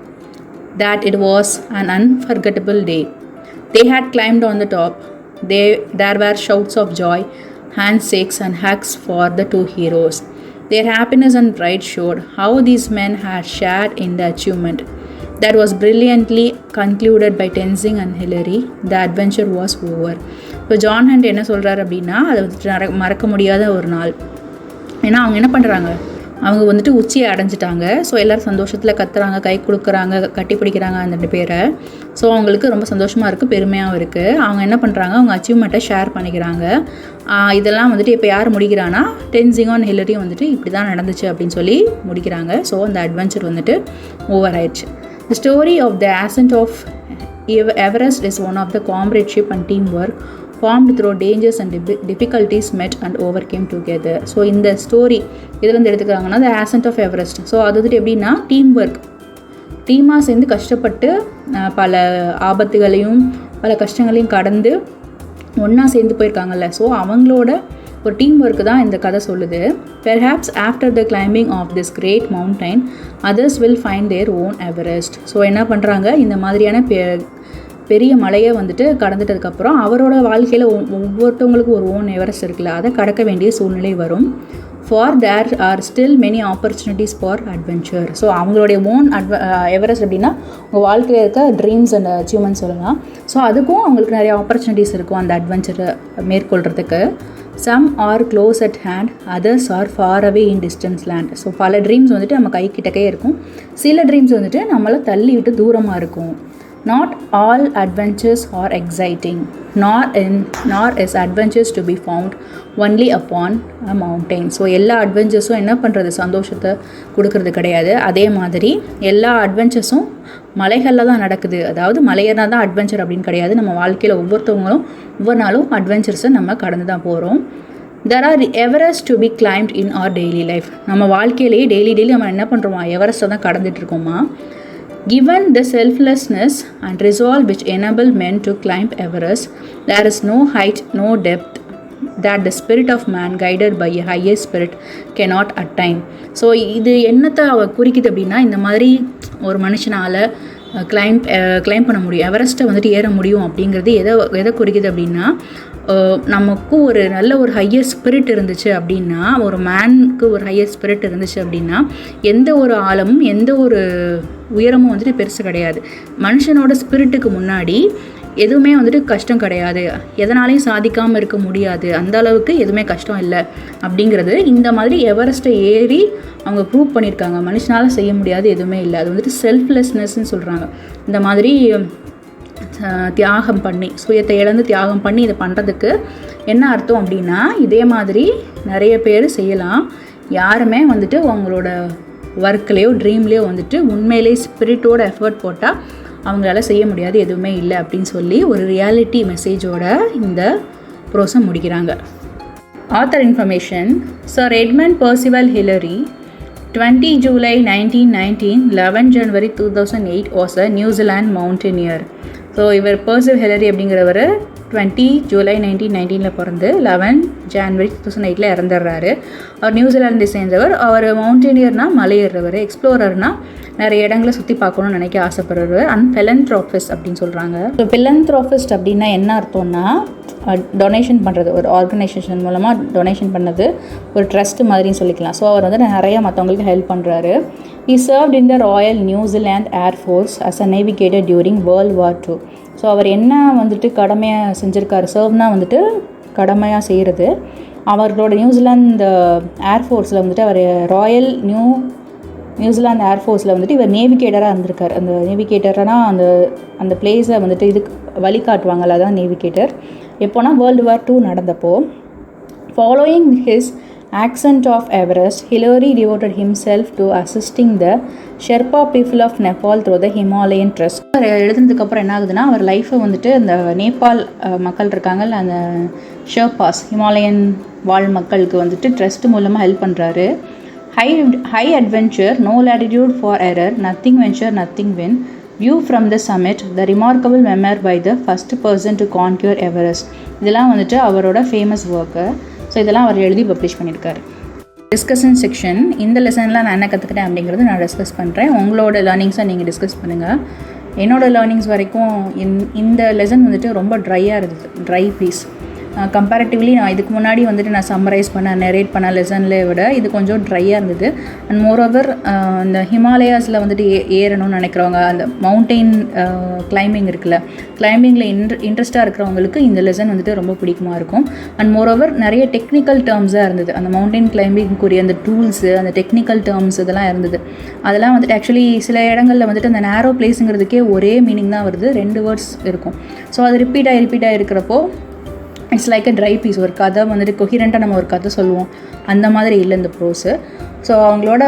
that it was an unforgettable day. They had climbed on the top. There were shouts of joy, handshakes and hugs for the 2 heroes. Their happiness and pride showed how these men had shared in the achievement that was brilliantly concluded by Tenzing and Hillary. The adventure was over. இப்போ John hunt என்ன சொல்கிறார் அப்படின்னா, அது மறக்க முடியாத ஒரு நாள். ஏன்னா அவங்க என்ன பண்ணுறாங்க, அவங்க வந்துட்டு உச்சியை அடைஞ்சிட்டாங்க. ஸோ எல்லோரும் சந்தோஷத்தில் கத்துறாங்க, கை கொடுக்குறாங்க, கட்டி பிடிக்கிறாங்க அந்த 2 பேரை. ஸோ அவங்களுக்கு ரொம்ப சந்தோஷமாக இருக்குது, பெருமையாகவும் இருக்குது. அவங்க என்ன பண்ணுறாங்க, அவங்க அச்சீவ்மெண்ட்டை ஷேர் பண்ணிக்கிறாங்க. இதெல்லாம் வந்துட்டு இப்போ யார் முடிக்கிறான்னா டென்சிங்கும் ஹிலரியும் வந்துட்டு இப்படி தான் நடந்துச்சு அப்படின்னு சொல்லி முடிக்கிறாங்க. ஸோ அந்த அட்வென்ச்சர் வந்துட்டு ஓவர் ஆயிடுச்சு. The story of the ascent of Everest is one of the comradeship and teamwork formed through dangers and difficulties met and overcame together. So இந்த ஸ்டோரி இதுலேருந்து எடுத்துக்கிறாங்கன்னா the ascent of Everest. So அது வந்துட்டு எப்படின்னா டீமாக சேர்ந்து கஷ்டப்பட்டு பல ஆபத்துகளையும் பல கஷ்டங்களையும் கடந்து ஒன்றா சேர்ந்து போயிருக்காங்கல்ல. ஸோ அவங்களோட ஒரு டீம் ஒர்க்கு தான் இந்த கதை சொல்லுது. Perhaps after the climbing of this great mountain others will find their own Everest. So என்ன பண்ணுறாங்க, இந்த மாதிரியான பெரிய மலையை வந்துட்டு கடந்துட்டதுக்கப்புறம் அவரோட வாழ்க்கையில் ஒவ்வொருத்தவங்களுக்கும் ஒரு ஓன் எவரெஸ்ட் இருக்குல்ல, அதை கடக்க வேண்டிய சூழ்நிலை வரும். For there are still many opportunities for adventure. So அவங்களுடைய ஓன் எவரெஸ்ட் அப்படின்னா உங்கள் வாழ்க்கையில் இருக்க ட்ரீம்ஸ் அண்ட் அச்சீவ்மெண்ட்ஸ் சொல்லலாம். ஸோ அதுக்கும் அவங்களுக்கு நிறைய ஆப்பர்ச்சுனிட்டிஸ் இருக்கும் அந்த அட்வென்ச்சரை மேற்கொள்கிறதுக்கு. Some are close at hand, others are far away in distance land. So பல ட்ரீம்ஸ் வந்துட்டு நம்ம கைக்கிட்டக்கே இருக்கும், சில ட்ரீம்ஸ் வந்துட்டு நம்மளை தள்ளி விட்டு தூரமாக இருக்கும். Not all adventures are exciting, nor is adventures to be found only upon a mountain. So எல்லா அட்வென்ச்சர்ஸும் என்ன பண்ணுறது, சந்தோஷத்தை கொடுக்கறது கிடையாது. அதே மாதிரி எல்லா அட்வென்ச்சர்ஸும் மலைகளில் தான் நடக்குது. அதாவது மலையேறினா தான் அட்வென்ச்சர் அப்படின்னு கிடையாது. நம்ம வாழ்க்கையில் ஒவ்வொருத்தவங்களும் ஒவ்வொரு நாளும் அட்வென்ச்சர்ஸை நம்ம கடந்து தான் போகிறோம். There are Everest to be climbed in our daily life. நம்ம வாழ்க்கையிலேயே டெய்லி நம்ம என்ன பண்ணுறோமா, எவரெஸ்ட்டை தான் கடந்துட்டு இருக்கோமா. Given the selflessness and resolve which enable men to climb Everest, there is no height, no depth that the spirit of man guided by a higher spirit cannot attain. So இது என்னத்தை குறிக்குது அப்படின்னா, இந்த மாதிரி ஒரு மனுஷனால் கிளைம் பண்ண முடியும், எவரெஸ்ட்டை வந்துட்டு ஏற முடியும் அப்படிங்கிறது எதை குறிக்குது அப்படின்னா, நமக்கு ஒரு நல்ல ஒரு ஹையர் ஸ்பிரிட் இருந்துச்சு அப்படின்னா, ஒரு மேனுக்கு ஒரு ஹையர் ஸ்பிரிட் இருந்துச்சு அப்படின்னா எந்த ஒரு ஆழமும் எந்த ஒரு உயரமும் வந்துட்டு பெருசு கிடையாது. மனுஷனோட ஸ்பிரிட்டுக்கு முன்னாடி எதுவுமே வந்துட்டு கஷ்டம் கிடையாது, எதனாலையும் சாதிக்காமல் இருக்க முடியாது, அந்த அளவுக்கு எதுவுமே கஷ்டம் இல்லை அப்படிங்கிறது இந்த மாதிரி எவரெஸ்ட்டை ஏறி அவங்க ப்ரூவ் பண்ணியிருக்காங்க. மனுஷனால் செய்ய முடியாது எதுவுமே இல்லை, அது வந்துட்டு செல்ஃப்லெஸ்னஸ்ன்னு சொல்கிறாங்க. இந்த மாதிரி தியாகம் பண்ணி, சுயத்தை இழந்து தியாகம் பண்ணி இதை பண்ணுறதுக்கு என்ன அர்த்தம் அப்படின்னா, இதே மாதிரி நிறைய பேர் செய்யலாம். யாருமே வந்துட்டு அவங்களோட ஒர்க்லேயோ ட்ரீம்லேயோ வந்துட்டு உண்மையிலே ஸ்பிரிட்டோட எஃபர்ட் போட்டால் அவங்களால செய்ய முடியாது எதுவுமே இல்லை அப்படின்னு சொல்லி ஒரு ரியாலிட்டி மெசேஜோட இந்த ப்ரோஸை முடிக்கிறாங்க. Author information. Sir Edmund Percival Hillary, 20 July 1919, 11 January 2008 was a New Zealand mountaineer. So இவர் பர்சிவல் ஹிலரி அப்படிங்கிறவர் 20 ஜூலை 1919 பிறந்து 11 ஜான்வரி 2008 இறந்துடுறாரு. அவர் நியூசிலாண்டை சேர்ந்தவர். அவர் மவுண்டனியர்னால் மலையேறவர், எக்ஸ்ப்ளோரர்னால் நிறைய இடங்களை சுற்றி பார்க்கணும்னு நினைக்க ஆசைப்படுறவர். அண்ட் பிலன்த்ரோபிஸ்ட் அப்படின்னு சொல்கிறாங்க. ஸோ பிலன்த்ரோபிஸ்ட் அப்படின்னா என்ன அர்த்தம்னா, டொனேஷன் பண்ணுறது, ஒரு ஆர்கனைசேஷன் மூலமாக டொனேஷன் பண்ணது, ஒரு ட்ரஸ்ட் மாதிரின்னு சொல்லிக்கலாம். ஸோ அவர் வந்து நிறையா மற்றவங்களுக்கு ஹெல்ப் பண்ணுறாரு. He served in the Royal New Zealand Air Force as a navigator during World War II. So அவர் என்ன வந்துட்டு கடமையாக செஞ்சுருக்காரு, சர்வ்னால் வந்துட்டு கடமையாக செய்கிறது. அவர்களோட நியூசிலாந்து ஏர்ஃபோர்ஸில் வந்துட்டு அவர் ராயல் நியூசிலாந்து ஏர்ஃபோர்ஸில் வந்துட்டு இவர் நேவிகேட்டராக இருந்திருக்கார். அந்த நேவிகேட்டர்னால் அந்த பிளேஸை வந்துட்டு இதுக்கு வழிகாட்டுவாங்கள்ல, அதான் நேவிகேட்டர். எப்போனா World War II நடந்தப்போ. Following his ascent of Everest, Hillary devoted himself to assisting the Sherpa people of Nepal through the Himalayan Trust. எழுதுனதுக்கப்புறம் என்ன ஆகுதுன்னா, அவர் லைஃப்பை வந்துட்டு அந்த நேபாள் மக்கள் இருக்காங்கல்ல, அந்த ஷெர்பாஸ் ஹிமாலயன் வாழ் மக்களுக்கு வந்துட்டு ட்ரஸ்ட் மூலமாக ஹெல்ப் பண்ணுறாரு. High adventure, no latitude for error, nothing venture, nothing win. View from the summit, the remarkable memoir by the first person to conquer Everest. இதெல்லாம் வந்துட்டு அவரோட ஃபேமஸ் ஒர்க்கு. ஸோ இதெல்லாம் அவர் எழுதி பப்ளிஷ் பண்ணியிருக்காரு. Discussion section. இந்த லெசனில் நான் என்ன கற்றுக்கிட்டேன் அப்படிங்கிறது நான் டிஸ்கஸ் பண்ணுறேன். உங்களோட லேர்னிங்ஸை நீங்கள் டிஸ்கஸ் பண்ணுங்கள். என்னோடய லேர்னிங்ஸ் வரைக்கும் இந்த லெசன் வந்துட்டு ரொம்ப ட்ரையாக இருந்தது. Try please. கம்பேரிட்டிவ்லி நான் இதுக்கு முன்னாடி வந்துட்டு நான் சம்மரைஸ் நரேட் பண்ண லெசன்லே விட இது கொஞ்சம் ட்ரையாக இருந்தது. அண்ட் மோரோவர் இந்த ஹிமாலயாஸில் வந்துட்டு ஏறணும்னு நினைக்கிறவங்க, அந்த மவுண்டெயின் கிளைம்பிங் இருக்குல்ல, கிளைம்பிங்கில் இன்ட்ரெஸ்ட்டாக இருக்கிறவங்களுக்கு இந்த லெசன் வந்துட்டு ரொம்ப பிடிக்குமா இருக்கும். அண்ட் மோரோவர் நிறைய டெக்னிக்கல் டேர்ம்ஸாக இருந்தது. அந்த மவுண்டெயின் கிளைம்பிங்குரிய அந்த டூல்ஸு, அந்த டெக்னிக்கல் டேர்ம்ஸ் இதெல்லாம் இருந்தது. அதெல்லாம் வந்துட்டு ஆக்சுவலி சில இடங்களில் வந்துட்டு அந்த நேரோ பிளேஸுங்கிறதுக்கே ஒரே மீனிங் தான் வருது, 2 வேர்ட்ஸ் இருக்கும். ஸோ அது ரிப்பீட் ஆகி இருக்கிறப்போ it's like a dry piece. ஒரு கதை வந்துட்டு கொஹிரண்ட்டாக நம்ம ஒரு கதை சொல்லுவோம், அந்த மாதிரி இல்லை இந்த ப்ரோஸு. ஸோ அவங்களோட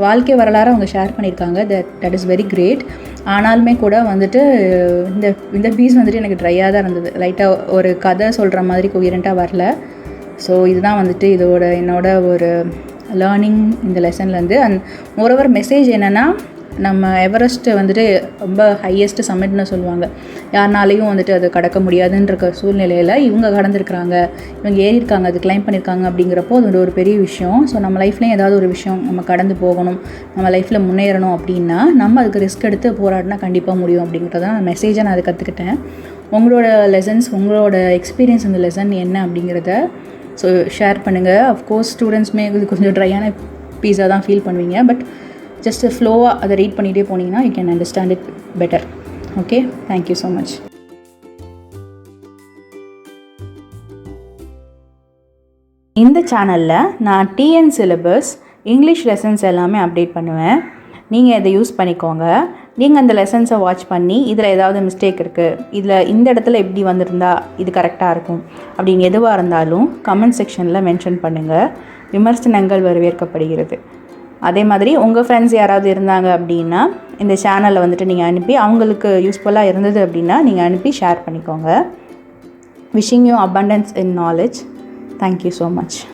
வாழ்க்கை வரலாறு அவங்க ஷேர் பண்ணியிருக்காங்க. That is very great. ஆனாலுமே கூட வந்துட்டு இந்த பீஸ் வந்துட்டு எனக்கு ட்ரையாக தான் இருந்தது. லைட்டாக ஒரு கதை சொல்கிற மாதிரி கொஹிரண்ட்டாக வரல. ஸோ இதுதான் வந்துட்டு என்னோட ஒரு லேர்னிங் இந்த லெசன்லேருந்து. அண்ட் மோரோவர் மெசேஜ் என்னென்னா, நம்ம எவரெஸ்ட்டு வந்துட்டு ரொம்ப ஹையஸ்ட்டு சம்மிட்னு சொல்லுவாங்க. யாருனாலையும் வந்துட்டு அது கடக்க முடியாதுன்ற சூழ்நிலையில் இவங்க கடந்திருக்கிறாங்க, இவங்க ஏறியிருக்காங்க, அது கிளைம் பண்ணியிருக்காங்க. அப்படிங்கிறப்போ அது ஒரு பெரிய விஷயம். ஸோ நம்ம லைஃப்லேயும் ஏதாவது ஒரு விஷயம் நம்ம கடந்து போகணும், நம்ம லைஃப்பில் முன்னேறணும் அப்படின்னா நம்ம அதுக்கு ரிஸ்க் எடுத்து போராடினா கண்டிப்பாக முடியும் அப்படிங்கிறதான் மெசேஜை நான் அதை கற்றுக்கிட்டேன். உங்களோட லெசன்ஸ், உங்களோட எக்ஸ்பீரியன்ஸ் இந்த லெசன் என்ன அப்படிங்கிறத ஸோ ஷேர் பண்ணுங்கள். அஃப்கோர்ஸ் ஸ்டூடெண்ட்ஸுமே இது கொஞ்சம் ட்ரையான பீஸாக தான் ஃபீல் பண்ணுவீங்க. பட் ஜஸ்ட் ஃப்ளோவாக அதை ரீட் பண்ணிகிட்டே போனீங்கன்னா you can understand it better. Okay, thank you so much. இந்த சேனலில் நான் டிஎன் சிலபஸ், இங்கிலீஷ் லெசன்ஸ் எல்லாமே அப்டேட் பண்ணுவேன். நீங்கள் இதை யூஸ் பண்ணிக்கோங்க. நீங்கள் அந்த லெசன்ஸை வாட்ச் பண்ணி இதில் ஏதாவது மிஸ்டேக் இருக்குது, இதில் இந்த இடத்துல எப்படி வந்திருந்தா இது கரெக்டாக இருக்கும் அப்படின்னு எதுவாக இருந்தாலும் கமெண்ட் செக்ஷனில் மென்ஷன் பண்ணுங்கள். விமர்சனங்கள் வரவேற்கப்படுகிறது. அதே மாதிரி உங்கள் ஃப்ரெண்ட்ஸ் யாராவது இருந்தாங்க அப்படின்னா இந்த சேனலில் வந்துட்டு நீங்கள் அனுப்பி, அவங்களுக்கு யூஸ்ஃபுல்லாக இருந்தது அப்படின்னா நீங்கள் அனுப்பி ஷேர் பண்ணிக்கோங்க. Wishing you abundance in knowledge. Thank you so much.